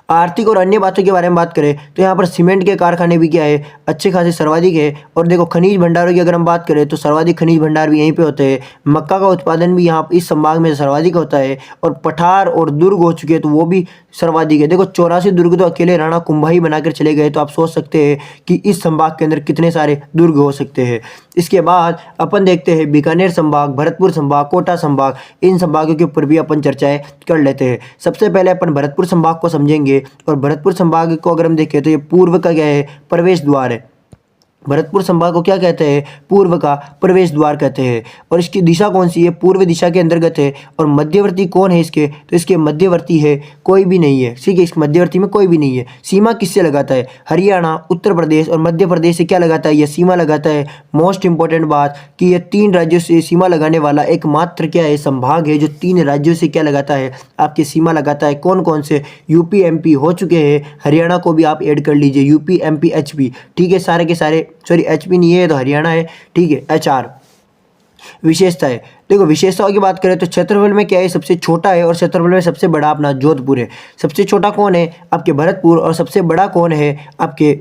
[SPEAKER 1] आर्थिक और अन्य बातों के बारे में बात करें तो यहाँ पर सीमेंट के कारखाने भी क्या है, अच्छे खासे सर्वाधिक है। और देखो खनिज भंडारों की अगर हम बात करें तो सर्वाधिक खनिज भंडार भी यहीं पे होते हैं। मक्का का उत्पादन भी यहाँ इस संभाग में सर्वाधिक होता है। और पठार और दुर्ग हो चुके हैं तो वो भी सर्वाधिक है। देखो 84 दुर्ग तो अकेले राणा कुंभा ही बनाकर चले गए, तो आप सोच सकते हैं कि इस संभाग के अंदर कितने सारे दुर्ग हो सकते हैं। इसके बाद अपन देखते हैं बीकानेर संभाग, भरतपुर संभाग, कोटा संभाग, इन संभागों के ऊपर भी अपन चर्चाएं कर लेते हैं। सबसे पहले अपन भरतपुर संभाग को समझेंगे। और भरतपुर संभाग को अगर हम देखें तो ये पूर्व का क्या है, प्रवेश द्वार है। भरतपुर संभाग को क्या कहते हैं, पूर्व का प्रवेश द्वार कहते हैं। और इसकी दिशा कौन सी है, पूर्व दिशा के अंतर्गत है। और मध्यवर्ती कौन है इसके, तो इसके मध्यवर्ती है कोई भी नहीं है। ठीक है, इस मध्यवर्ती में कोई भी नहीं है। सीमा किससे लगाता है, हरियाणा, उत्तर प्रदेश और मध्य प्रदेश से क्या लगाता है, यह सीमा लगाता है। मोस्ट इंपॉर्टेंट बात कि यह 3 राज्यों से सीमा लगाने वाला एकमात्र क्या है, संभाग है जो 3 राज्यों से क्या लगाता है, आपकी सीमा लगाता है। कौन कौन से, यूपी एमपी हो चुके हैं, हरियाणा को भी आप ऐड कर लीजिए, यूपी एमपी एचपी। ठीक है, सारे के सारे, सॉरी एचपी नहीं है तो हरियाणा है। ठीक है, एचआर। विशेषता है, देखो विशेषताओं की बात करें तो क्षेत्रफल में क्या है, सबसे छोटा है। और क्षेत्रफल में सबसे बड़ा अपना जोधपुर है। सबसे छोटा कौन है, आपके भरतपुर। और सबसे बड़ा कौन है, आपके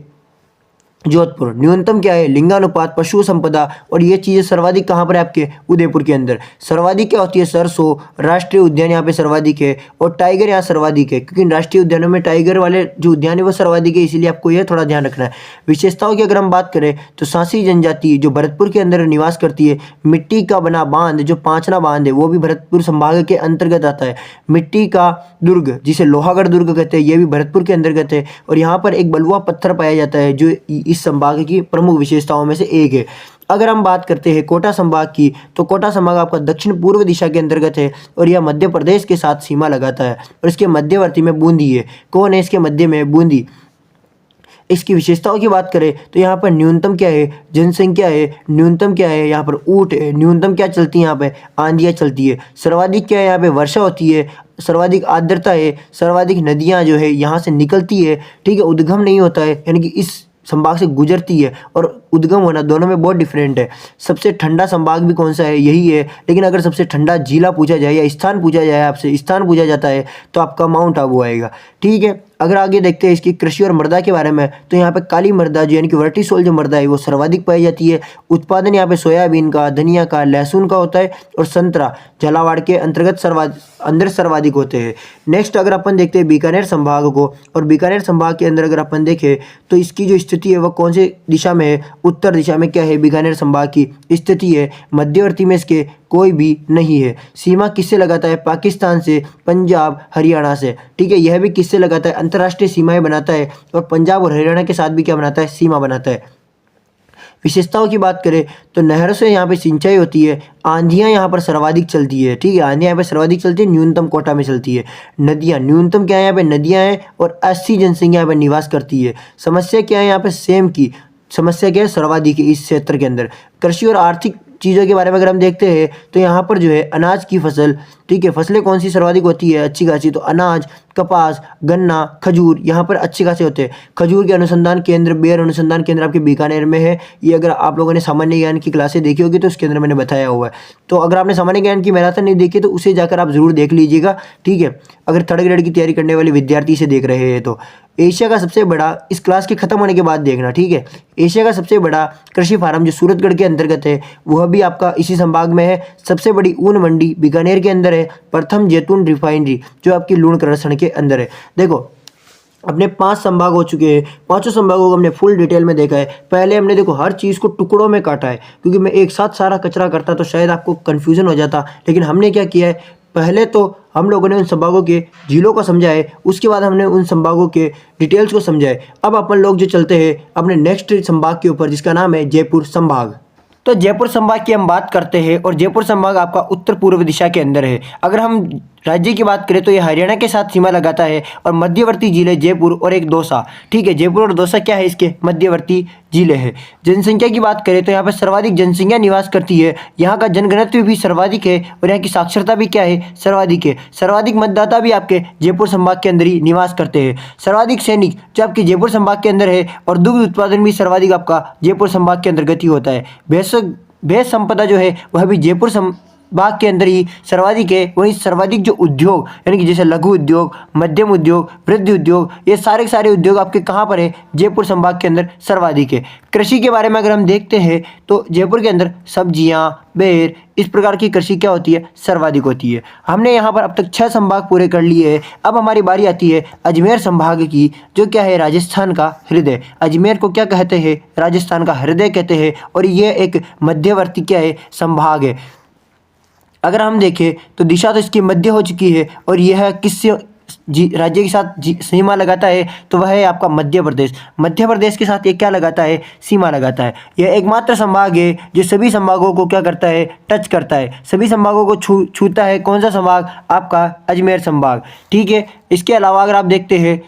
[SPEAKER 1] जोधपुर। न्यूनतम क्या है, लिंगानुपात, पशु संपदा। और ये चीज़ें सर्वाधिक कहाँ पर है, आपके उदयपुर के अंदर। सर्वाधिक क्या होती है, सरसों। राष्ट्रीय उद्यान यहाँ पे सर्वाधिक है। और टाइगर यहाँ सर्वाधिक है, क्योंकि राष्ट्रीय उद्यानों में टाइगर वाले जो उद्यान है वो सर्वाधिक है, इसीलिए आपको यह थोड़ा ध्यान रखना है। विशेषताओं की अगर हम बात करें तो सांसी जनजाति जो भरतपुर के अंदर निवास करती है। मिट्टी का बना बांध जो पांचना बांध है वो भी भरतपुर संभाग के अंतर्गत आता है। मिट्टी का दुर्ग जिसे लोहागढ़ दुर्ग कहते हैं, ये भी भरतपुर के अंतर्गत है। और यहाँ पर एक बलुआ पत्थर पाया जाता है जो इस संभाग की प्रमुख विशेषताओं में से एक है। अगर हम बात करते हैं कोटा संभाग की तो कोटा संभाग आपका दक्षिण पूर्व दिशा के अंतर्गत है। और यह मध्य प्रदेश के साथ सीमा लगाता है। और इसके मध्यवर्ती में बूंदी है। कौन है इसके मध्य में, बूंदी। इसकी विशेषताओं की बात करें तो यहाँ पर न्यूनतम क्या है, जनसंख्या है। न्यूनतम क्या है, यहाँ पर ऊँट है। न्यूनतम क्या चलती है, यहाँ पे आंधियाँ चलती है। सर्वाधिक क्या है, यहाँ पे वर्षा होती है। सर्वाधिक आर्द्रता है। सर्वाधिक नदियाँ जो है यहाँ से निकलती है। ठीक है, उद्गम नहीं होता है, यानी कि इस संभाग से गुजरती है और उद्गम होना दोनों में बहुत डिफरेंट है। सबसे ठंडा संभाग भी कौन सा है, यही है। लेकिन अगर सबसे ठंडा जिला पूछा जाए या स्थान पूछा जाए, आपसे स्थान पूछा जाता है तो आपका माउंट आबू आएगा। ठीक है, अगर आगे देखते हैं इसकी कृषि और मृदा के बारे में तो यहाँ पे काली मृदा जो यानी कि वर्टिसोल जो मृदा है वो सर्वाधिक पाई जाती है। उत्पादन यहाँ पे सोयाबीन का, धनिया का, लहसुन का होता है। और संतरा झालावाड़ के अंतर्गत अंदर सर्वाधिक होते हैं। नेक्स्ट अगर अपन देखते हैं बीकानेर संभाग को, और बीकानेर संभाग के अंदर अगर अपन देखें तो इसकी जो स्थिति है वह कौन से दिशा में है, उत्तर दिशा में क्या है बीकानेर संभाग की स्थिति है। मध्यवर्ती में इसके कोई भी नहीं है। सीमा किससे लगाता है, पाकिस्तान से, पंजाब, हरियाणा से। ठीक है, यह भी किससे लगाता है, अंतर्राष्ट्रीय सीमाएं बनाता है। और पंजाब और हरियाणा के साथ भी क्या बनाता है, सीमा बनाता है। विशेषताओं की बात करें तो नहरों से यहाँ पे सिंचाई होती है, आंधियाँ यहाँ पर सर्वाधिक चलती है, ठीक है, आंधियाँ यहाँ पे सर्वाधिक चलती है, न्यूनतम कोटा में चलती है। नदियाँ न्यूनतम क्या है यहाँ पे नदियाँ हैं और 80 जनसंख्या यहाँ पे निवास करती है। समस्या क्या है यहाँ पे सेम की समस्या क्या है सर्वाधिक है इस क्षेत्र के अंदर। कृषि और आर्थिक चीज़ों के बारे में अगर हम देखते हैं तो यहाँ पर जो है अनाज की फसल, ठीक है, फसलें कौन सी सर्वाधिक होती है अच्छी खासी, तो अनाज, कपास, गन्ना, खजूर यहाँ पर अच्छे खासे होते हैं। खजूर के अनुसंधान केंद्र, बेर अनुसंधान केंद्र आपके बीकानेर में है। ये अगर आप लोगों ने सामान्य ज्ञान की क्लासें देखी होगी तो उसके अंदर मैंने बताया हुआ है। तो अगर आपने सामान्य ज्ञान की मैराथन नहीं देखी तो उसे जाकर आप जरूर देख लीजिएगा, ठीक है, अगर थर्ड ग्रेड की तैयारी करने वाले विद्यार्थी इसे देख रहे हैं तो। एशिया का सबसे बड़ा, इस क्लास के खत्म होने के बाद देखना, ठीक है, एशिया का सबसे बड़ा कृषि फार्म जो सूरतगढ़ के अंतर्गत है वह भी आपका इसी संभाग में है। सबसे बड़ी ऊन मंडी बीकानेर के अंदर है। प्रथम जैतून रिफाइनरी जो आपकी लूणकरण के अंदर है। देखो अपने 5 संभाग हो चुके हैं, पांचों संभागों को हमने फुल डिटेल में देखा है। पहले हमने देखो हर चीज़ को टुकड़ों में काटा है, क्योंकि मैं एक साथ सारा कचरा करता तो शायद आपको कन्फ्यूजन हो जाता। लेकिन हमने क्या किया है, पहले तो हम लोगों ने उन संभागों के जिलों को समझा है, उसके बाद हमने उन संभागों के डिटेल्स को समझा है। अब अपन लोग जो चलते हैं अपने नेक्स्ट संभाग के ऊपर, जिसका नाम है जयपुर संभाग। तो जयपुर संभाग की हम बात करते हैं और जयपुर संभाग आपका उत्तर पूर्व दिशा के अंदर है। अगर हम राज्य की बात करें तो ये हरियाणा के साथ सीमा लगाता है और मध्यवर्ती जिले जयपुर और एक दौसा, ठीक है, जयपुर और दौसा क्या है इसके मध्यवर्ती जिले हैं। जनसंख्या की बात करें तो यहाँ पर सर्वाधिक जनसंख्या निवास करती है। यहाँ का जनघनत्व भी सर्वाधिक है और यहाँ की साक्षरता भी क्या है सर्वाधिक है। सर्वाधिक मतदाता भी आपके जयपुर संभाग के अंदर ही निवास करते हैं। सर्वाधिक सैनिक जो आपके जयपुर संभाग के अंदर है और दुग्ध उत्पादन भी सर्वाधिक आपका जयपुर संभाग के अंतर्गत ही होता है। भैंस संपदा जो है वह भी जयपुर संभाग के अंदर ही सर्वाधिक है। वहीं सर्वाधिक जो उद्योग यानी कि जैसे लघु उद्योग, मध्यम उद्योग, वृद्धि उद्योग, ये सारे के सारे उद्योग आपके कहाँ पर है जयपुर संभाग के अंदर सर्वाधिक है। कृषि के बारे में अगर हम देखते हैं तो जयपुर के अंदर सब्जियां, बेर, इस प्रकार की कृषि क्या होती है सर्वाधिक होती है। हमने यहाँ पर अब तक 6 संभाग पूरे कर लिए हैं। अब हमारी बारी आती है अजमेर संभाग की, जो क्या है राजस्थान का हृदय। अजमेर को क्या कहते हैं राजस्थान का हृदय कहते हैं और ये एक मध्यवर्ती क्या है संभाग है। अगर हम देखें तो दिशा तो इसकी मध्य हो चुकी है और यह किस राज्य के साथ सीमा लगाता है तो वह है आपका मध्य प्रदेश। मध्य प्रदेश के साथ ये क्या लगाता है सीमा लगाता है। यह एकमात्र संभाग है जो सभी संभागों को क्या करता है टच करता है, सभी संभागों को छूता है। कौन सा संभाग आपका अजमेर संभाग, ठीक है। इसके अलावा अगर आप देखते हैं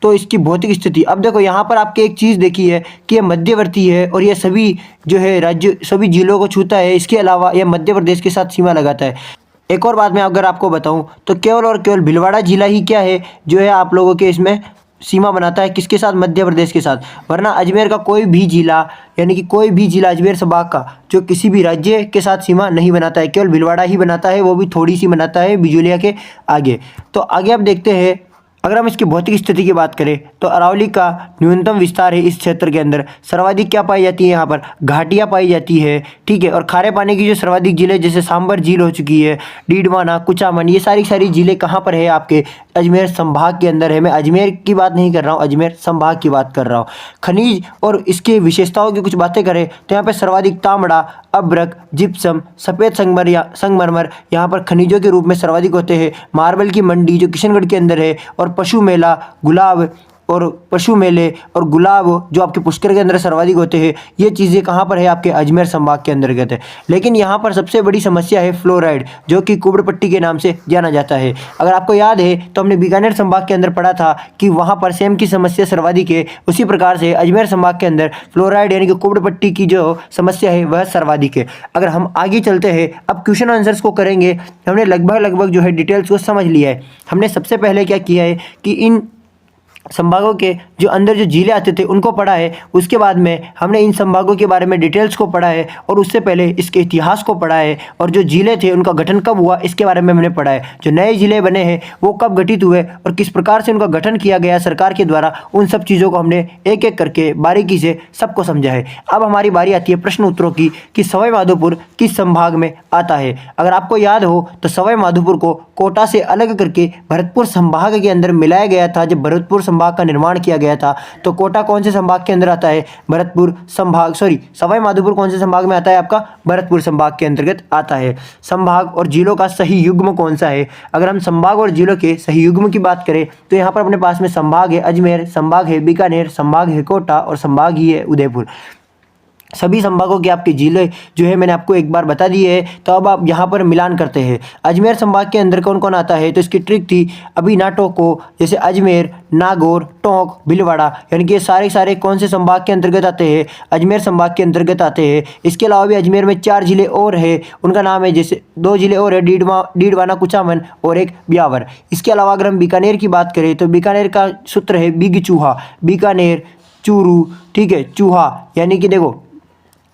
[SPEAKER 1] तो इसकी भौतिक स्थिति, अब देखो यहाँ पर आपके एक चीज़ देखी है कि यह मध्यवर्ती है और यह सभी जो है राज्य सभी जिलों को छूता है। इसके अलावा यह मध्य प्रदेश के साथ सीमा लगाता है। एक और बात मैं अगर आपको बताऊं तो केवल और केवल भीलवाड़ा जिला ही क्या है जो है आप लोगों के इसमें सीमा बनाता है, किसके साथ मध्य प्रदेश के साथ। वरना अजमेर का कोई भी जिला यानी कि कोई भी जिला अजमेर संभाग का जो किसी भी राज्य के साथ सीमा नहीं बनाता है, केवल भीलवाड़ा ही बनाता है, वो भी थोड़ी सी बनाता है बिजोलिया के आगे। तो आगे आप देखते हैं अगर हम इसकी भौतिक स्थिति की बात करें तो अरावली का न्यूनतम विस्तार है इस क्षेत्र के अंदर। सर्वाधिक क्या पाई जाती है यहाँ पर घाटियाँ पाई जाती है, ठीक है। और खारे पानी की जो सर्वाधिक जिले जैसे सांबर झील हो चुकी है, डीडवाना, कुचामन, ये सारी जिले कहाँ पर है आपके अजमेर संभाग के अंदर है। मैं अजमेर की बात नहीं कर रहा हूँ, अजमेर संभाग की बात कर रहा हूँ। खनिज और इसके विशेषताओं की कुछ बातें करें तो यहाँ पर सर्वाधिक तांबड़ा, अब्रक, जिप्सम, सफ़ेद संगमरमर यहाँ पर खनिजों के रूप में सर्वाधिक होते हैं। मार्बल की मंडी जो किशनगढ़ के अंदर है और पशु मेला, गुलाब और पशु मेले और गुलाब जो आपके पुष्कर के अंदर सर्वाधिक होते हैं। ये चीज़ें कहाँ पर है आपके अजमेर संभाग के अंतर्गत है। लेकिन यहाँ पर सबसे बड़ी समस्या है फ्लोराइड, जो कि कुबड़ पट्टी के नाम से जाना जाता है। अगर आपको याद है तो हमने बीकानेर संभाग के अंदर पढ़ा था कि वहाँ पर सेम की समस्या सर्वाधिक है। उसी प्रकार से अजमेर संभाग के अंदर फ्लोराइड यानी कि कुबड़ पट्टी की जो समस्या है वह सर्वाधिक है। अगर हम आगे चलते हैं अब क्वेश्चन आंसर्स को करेंगे, हमने लगभग जो है डिटेल्स को समझ लिया है। हमने सबसे पहले क्या किया है कि इन संभागों के जो अंदर जो जिले आते थे उनको पढ़ा है। उसके बाद में हमने इन संभागों के बारे में डिटेल्स को पढ़ा है और उससे पहले इसके इतिहास को पढ़ा है और जो जिले थे उनका गठन कब हुआ इसके बारे में हमने पढ़ा है। जो नए जिले बने हैं वो कब गठित हुए और किस प्रकार से उनका गठन किया गया सरकार के द्वारा, उन सब चीज़ों को हमने एक एक करके बारीकी से सबको समझा है। अब हमारी बारी आती है प्रश्न उत्तरों की कि सवाई माधोपुर किस संभाग में आता है। अगर आपको याद हो तो सवाई माधोपुर को कोटा से अलग करके भरतपुर संभाग के अंदर मिलाया गया था। जब भरतपुर संभाग का निर्माण किया गया था तो कोटा कौन से संभाग के अंदर आता है भरतपुर संभाग, सवाई माधोपुर कौन से संभाग में आता है आपका भरतपुर संभाग के अंतर्गत आता है। संभाग और जिलों का सही युग्म कौन सा है। अगर हम संभाग और जिलों के सही युग्म की बात करें तो यहाँ पर अपने पास में संभाग है अजमेर, संभाग है बीकानेर, संभाग है कोटा और संभाग ही है उदयपुर। सभी संभागों की आपकी जिले जो है मैंने आपको एक बार बता दी है। तो अब आप यहाँ पर मिलान करते हैं। अजमेर संभाग के अंदर कौन कौन आता है, तो इसकी ट्रिक थी अभी नाटो को, जैसे अजमेर, नागौर, टोंक, भीलवाड़ा, यानी कि ये सारे सारे कौन से संभाग के अंतर्गत आते हैं, अजमेर संभाग के अंतर्गत आते हैं। इसके अलावा भी अजमेर में 4 जिले और है, उनका नाम है, जैसे 2 जिले और है, डीडवाना, कुचामन और एक ब्यावर। इसके अलावा अगर हम बीकानेर की बात करें तो बीकानेर का सूत्र है बिग चूहा, बीकानेर, चूरू, ठीक है, चूहा, यानी कि देखो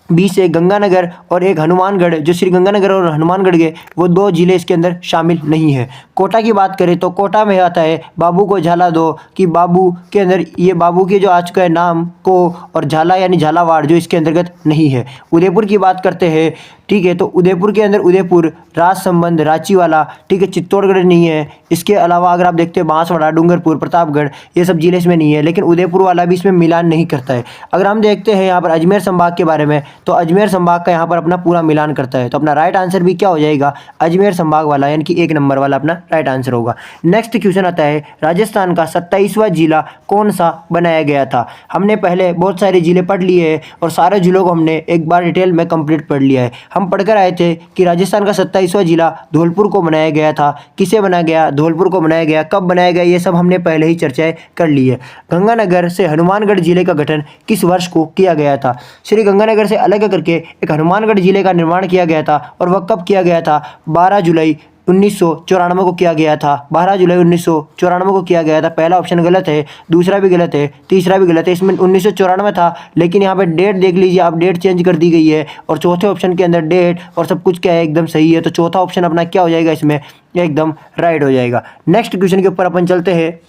[SPEAKER 1] 20 एक गंगानगर और एक हनुमानगढ़, जो श्री गंगानगर और हनुमानगढ़ के वो 2 जिले इसके अंदर शामिल नहीं है। कोटा की बात करें तो कोटा में आता है बाबू को झाला दो, कि बाबू के अंदर ये बाबू के जो आ चुका है नाम को, और झाला यानी झालावाड़ जो इसके अंतर्गत नहीं है। उदयपुर की बात करते हैं, ठीक है, तो उदयपुर के अंदर उदयपुर, राजसमंद, रांची वाला, ठीक है, चित्तौड़गढ़ नहीं है। इसके अलावा अगर आप देखते हैं बांसवाड़ा, डूंगरपुर, प्रतापगढ़, ये सब जिले इसमें नहीं है, लेकिन उदयपुर वाला भी इसमें मिलान नहीं करता है। अगर हम देखते हैं यहाँ पर अजमेर संभाग के बारे में, तो अजमेर संभाग का यहाँ पर अपना पूरा मिलान करता है। तो अपना राइट आंसर भी क्या हो जाएगा, अजमेर संभाग वाला, यानी कि 1 नंबर वाला अपना राइट आंसर होगा। नेक्स्ट क्वेश्चन आता है, राजस्थान का 27वां जिला कौन सा बनाया गया था। हमने पहले बहुत सारे जिले पढ़ लिए हैं और सारे जिलों को हमने एक बार डिटेल में कंप्लीट पढ़ लिया है। हम पढ़कर आए थे कि राजस्थान का 27वां जिला धौलपुर को बनाया गया था। किसे बनाया गया, धौलपुर को बनाया गया। कब बनाया गया, ये सब हमने पहले ही चर्चाएं कर ली है। गंगानगर से हनुमानगढ़ जिले का गठन किस वर्ष को किया गया था। श्री गंगानगर से अलग करके एक हनुमानगढ़ जिले का निर्माण किया गया था, और वह कब किया गया था, 12 जुलाई 1994 को किया गया था। 12 जुलाई 1994 को किया गया था। पहला ऑप्शन गलत है, दूसरा भी गलत है, तीसरा भी गलत है। इसमें 1994 था, लेकिन यहाँ पे डेट देख लीजिए आप, डेट चेंज कर दी गई है, और चौथे ऑप्शन के अंदर डेट और सब कुछ क्या है, एकदम सही है। तो चौथा ऑप्शन अपना क्या हो जाएगा, इसमें एकदम राइट हो जाएगा। नेक्स्ट क्वेश्चन के ऊपर अपन चलते हैं।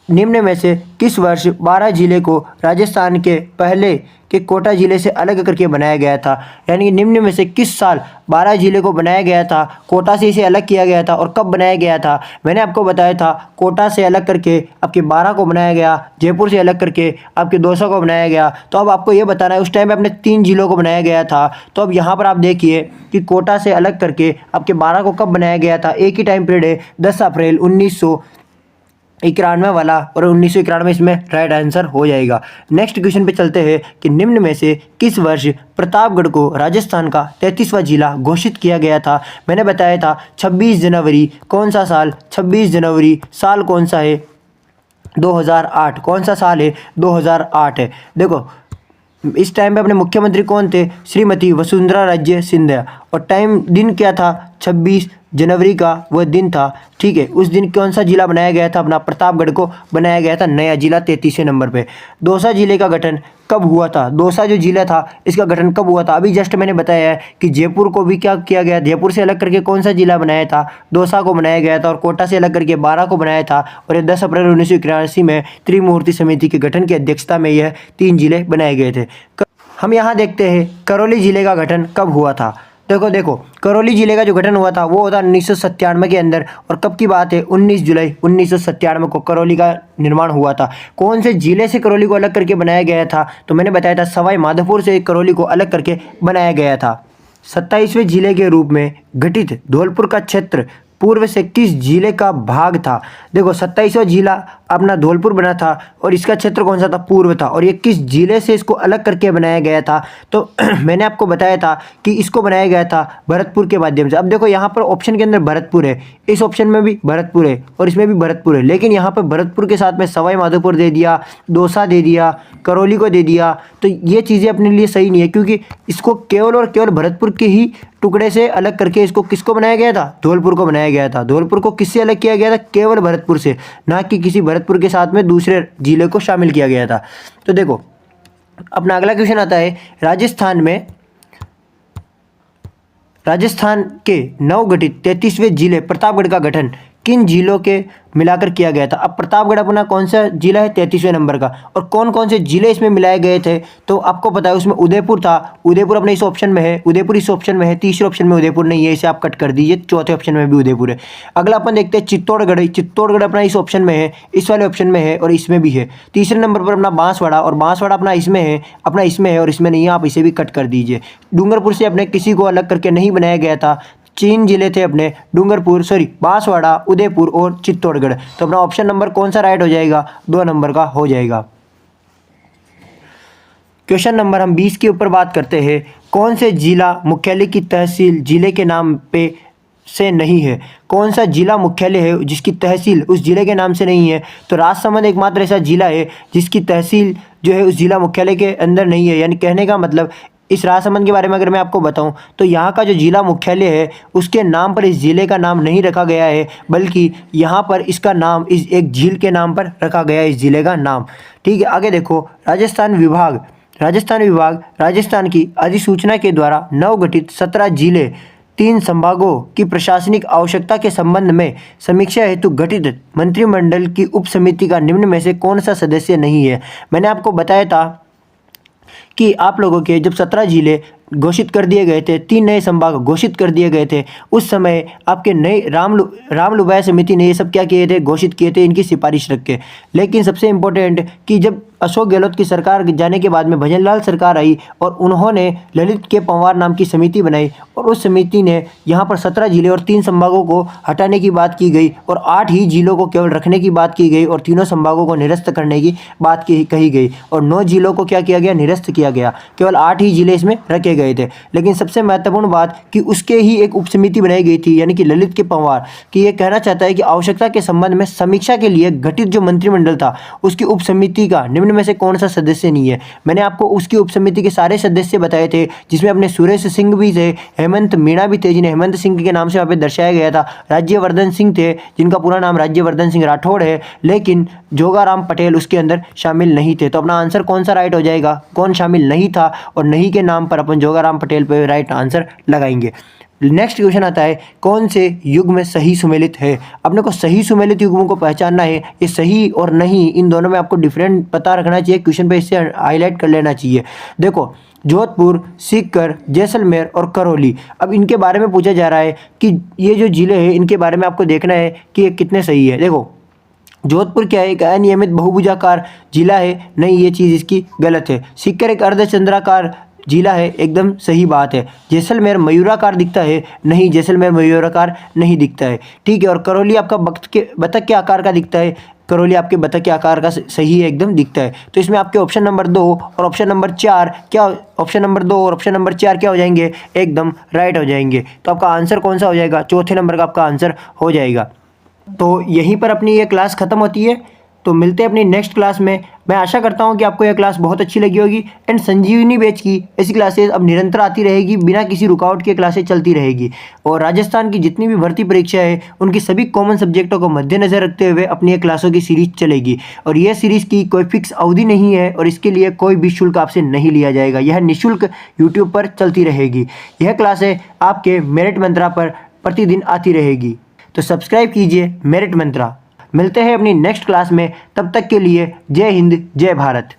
[SPEAKER 1] निम्न में से किस वर्ष 12 जिले को राजस्थान के पहले के कोटा जिले से अलग करके बनाया गया था। यानी कि निम्न में से किस साल 12 जिले को बनाया गया था, कोटा से इसे अलग किया गया था, और कब बनाया गया था। मैंने आपको बताया था कोटा से अलग करके आपके 12 को बनाया गया, जयपुर से अलग करके आपके 200 को बनाया गया। तो अब आपको ये बताना है उस टाइम पे अपने 3 जिलों को बनाया गया था। तो अब यहाँ पर आप देखिए कि कोटा से अलग करके आपके 12 को कब बनाया गया था। एक ही टाइम पीरियड है, 10 अप्रैल 1991 वाला, और 1991 इसमें राइट आंसर हो जाएगा। नेक्स्ट क्वेश्चन पे चलते हैं कि निम्न में से किस वर्ष प्रतापगढ़ को राजस्थान का 33वां जिला घोषित किया गया था। मैंने बताया था 26 जनवरी, कौन सा साल, 26 जनवरी, साल कौन सा है, 2008। कौन सा साल है, 2008 है। देखो इस टाइम पे अपने मुख्यमंत्री कौन थे, श्रीमती वसुंधरा राजे सिंधिया, और टाइम दिन क्या था, 26 जनवरी का वह दिन था। ठीक है, उस दिन कौन सा जिला बनाया गया था, अपना प्रतापगढ़ को बनाया गया था नया जिला 33वें नंबर पे। दौसा जिले का गठन कब हुआ था, दौसा जो जिला था इसका गठन कब हुआ था। अभी जस्ट मैंने बताया है कि जयपुर को भी क्या किया गया, जयपुर से अलग करके कौन सा जिला बनाया था, दौसा को बनाया गया था, और कोटा से अलग करके 12 को बनाया था। और ये 10 अप्रैल 1981 में त्रिमूर्ति समिति के गठन की अध्यक्षता में यह 3 जिले बनाए गए थे। हम यहाँ देखते हैं करौली जिले का गठन कब हुआ था। देखो करौली जिले का जो गठन हुआ था वो होता 1997 के अंदर, और कब की बात है, 19 जुलाई 1997 को करौली का निर्माण हुआ था। कौन से जिले से करौली को अलग करके बनाया गया था, तो मैंने बताया था सवाई माधोपुर से करौली को अलग करके बनाया गया था। 27वें जिले के रूप में गठित धौलपुर का क्षेत्र पूर्व से किस जिले का भाग था। देखो 27वां जिला अपना धौलपुर बना था, और इसका क्षेत्र कौन सा था, पूर्व था, और ये किस जिले से इसको अलग करके बनाया गया था। तो मैंने आपको बताया था कि इसको बनाया गया था भरतपुर के माध्यम से। अब देखो यहाँ पर ऑप्शन के अंदर भरतपुर है, इस ऑप्शन में भी भरतपुर है, और इसमें भी भरतपुर है, लेकिन यहाँ पर भरतपुर के साथ में सवाई माधोपुर दे दिया, दौसा दे दिया, करौली को दे दिया। तो ये चीज़ें अपने लिए सही नहीं है, क्योंकि इसको केवल और केवल भरतपुर के ही टुकड़े से अलग करके इसको किसको बनाया गया था, धौलपुर को बनाया गया था। धौलपुर को किससे अलग किया गया था, केवल भरतपुर से, ना कि किसी भरतपुर के साथ में दूसरे जिले को शामिल किया गया था। तो देखो अपना अगला क्वेश्चन आता है, राजस्थान के नवगठित 33वें जिले प्रतापगढ़ का गठन किन जिलों के मिलाकर किया गया था। अब प्रतापगढ़ अपना कौन सा जिला है, 33वें नंबर का, और कौन कौन से जिले इसमें मिलाए गए थे तो आपको पता है उसमें उदयपुर था। उदयपुर अपने इस ऑप्शन में है, उदयपुर इस ऑप्शन में है, तीसरे ऑप्शन में उदयपुर नहीं है, इसे आप कट कर दीजिए, चौथे ऑप्शन में भी उदयपुर है। अगला अपन देखते हैं चित्तौड़गढ़। चित्तौड़गढ़ अपना इस ऑप्शन में है, इस वाले ऑप्शन में है, और इसमें भी है। तीसरे नंबर पर अपना बांसवाड़ा, और बांसवाड़ा अपना इसमें है, और इसमें नहीं है, आप इसे भी कट कर दीजिए। डूंगरपुर से अपने किसी को अलग करके नहीं बनाया गया था। 3 जिले थे अपने, बांसवाड़ा, उदयपुर और चित्तौड़गढ़। तो अपना ऑप्शन नंबर कौन सा राइट हो जाएगा, 2 नंबर का हो जाएगा। क्वेश्चन नंबर हम 20 के ऊपर बात करते हैं। कौन से जिला मुख्यालय की तहसील जिले के नाम पे से नहीं है? कौन सा जिला मुख्यालय है जिसकी तहसील उस जिले के नाम से नहीं है? तो राजसमंद एकमात्र ऐसा जिला है जिसकी तहसील जो है उस जिला मुख्यालय के अंदर नहीं है। यानी कहने का मतलब, इस राजसमंद के बारे में अगर मैं आपको बताऊं तो यहाँ का जो जिला मुख्यालय है उसके नाम पर इस जिले का नाम नहीं रखा गया है, बल्कि यहाँ पर इसका नाम इस एक झील के नाम पर रखा गया है, इस जिले का नाम। ठीक है, आगे देखो। राजस्थान विभाग राजस्थान की अधिसूचना के द्वारा नवगठित 17 जिले 3 संभागों की प्रशासनिक आवश्यकता के संबंध में समीक्षा हेतु गठित मंत्रिमंडल की उप समिति का निम्न में से कौन सा सदस्य नहीं है? मैंने आपको बताया था कि आप लोगों के जब 17 जिले घोषित कर दिए गए थे, 3 नए संभाग घोषित कर दिए गए थे, उस समय आपके नए रामलुभाया समिति ने ये सब क्या किए थे? घोषित किए थे इनकी सिफारिश रख के। लेकिन सबसे इम्पोर्टेंट कि जब अशोक गहलोत की सरकार जाने के बाद में भजनलाल सरकार आई और उन्होंने ललित के पंवार नाम की समिति बनाई और उस समिति ने यहाँ पर 17 जिले और 3 संभागों को हटाने की बात की गई और 8 ही जिलों को केवल रखने की बात की गई और 3 संभागों को निरस्त करने की बात कही गई और 9 जिलों को क्या किया गया? निरस्त किया गया। केवल 8 ही जिले इसमें रखे गए थे। लेकिन सबसे महत्वपूर्ण बात कि उसके ही एक उपसमिति बनाई गई थी, यानी कि ललित के पंवार, कि ये कहना चाहता है कि आवश्यकता के संबंध में समीक्षा के लिए गठित जो मंत्रिमंडल था उसकी उपसमिति का निम्न में से कौन सा सदस्य नहीं है? मैंने आपको उसकी उपसमिति के सारे सदस्य बताए थे, जिसमें अपने सुरेश सिंह भी थे, हेमंत मीणा भी थे, जिन्हें हेमंत सिंह के नाम से वहाँ पे दर्शाया गया था, राज्यवर्धन सिंह थे जिनका पूरा नाम राज्यवर्धन सिंह राठौड़ है, लेकिन जोगाराम पटेल उसके अंदर शामिल नहीं थे। तो अपना आंसर कौन सा राइट हो जाएगा? कौन शामिल नहीं था? और नहीं के नाम पर अपन जोगाराम पटेल पे राइट आंसर लगाएंगे। नेक्स्ट क्वेश्चन आता है, कौन से युग में सही सुमेलित है? अपने को सही सुमेलित युग्मों को पहचानना है। ये सही और नहीं, इन दोनों में आपको डिफरेंट पता रखना चाहिए, क्वेश्चन पे इससे हाईलाइट कर लेना चाहिए। देखो, जोधपुर, सीकर, जैसलमेर और करौली, अब इनके बारे में पूछा जा रहा है कि ये जो जिले हैं इनके बारे में आपको देखना है कि ये कितने सही है। देखो, जोधपुर क्या है? एक अनियमित बहुभुजाकार जिला है, नहीं, ये चीज़ इसकी गलत है। सीकर एक अर्धचंद्राकार जिला है, एकदम सही बात है। जैसलमेर मयूराकार दिखता है, नहीं, जैसलमेर मयूराकार नहीं दिखता है। ठीक है, और करौली आपका बतख के आकार का दिखता है, करौली आपके बतख के आकार का सही है, एकदम दिखता है। तो इसमें आपके ऑप्शन नंबर 2 और ऑप्शन नंबर 4 क्या? ऑप्शन नंबर 2 और ऑप्शन नंबर 4 क्या हो जाएंगे? एकदम राइट हो जाएंगे। तो आपका आंसर कौन सा हो जाएगा? चौथे नंबर का आपका आंसर हो जाएगा। तो यहीं पर अपनी ये क्लास ख़त्म होती है। तो मिलते हैं अपनी नेक्स्ट क्लास में। मैं आशा करता हूं कि आपको यह क्लास बहुत अच्छी लगी होगी। एंड संजीवनी बैच की ऐसी क्लासेस अब निरंतर आती रहेगी, बिना किसी रुकावट के क्लासेस चलती रहेगी। और राजस्थान की जितनी भी भर्ती परीक्षा है उनकी सभी कॉमन सब्जेक्टों को मद्देनजर रखते हुए अपनी ये क्लासों की सीरीज चलेगी। और यह सीरीज़ की कोई फिक्स अवधि नहीं है और इसके लिए कोई भी शुल्क आपसे नहीं लिया जाएगा। यह निःशुल्क यूट्यूब पर चलती रहेगी। यह क्लासें आपके मेरिट मंत्रा पर प्रतिदिन आती रहेगी। तो सब्सक्राइब कीजिए मेरिट मंत्रा। मिलते हैं अपनी नेक्स्ट क्लास में, तब तक के लिए जय हिंद, जय भारत।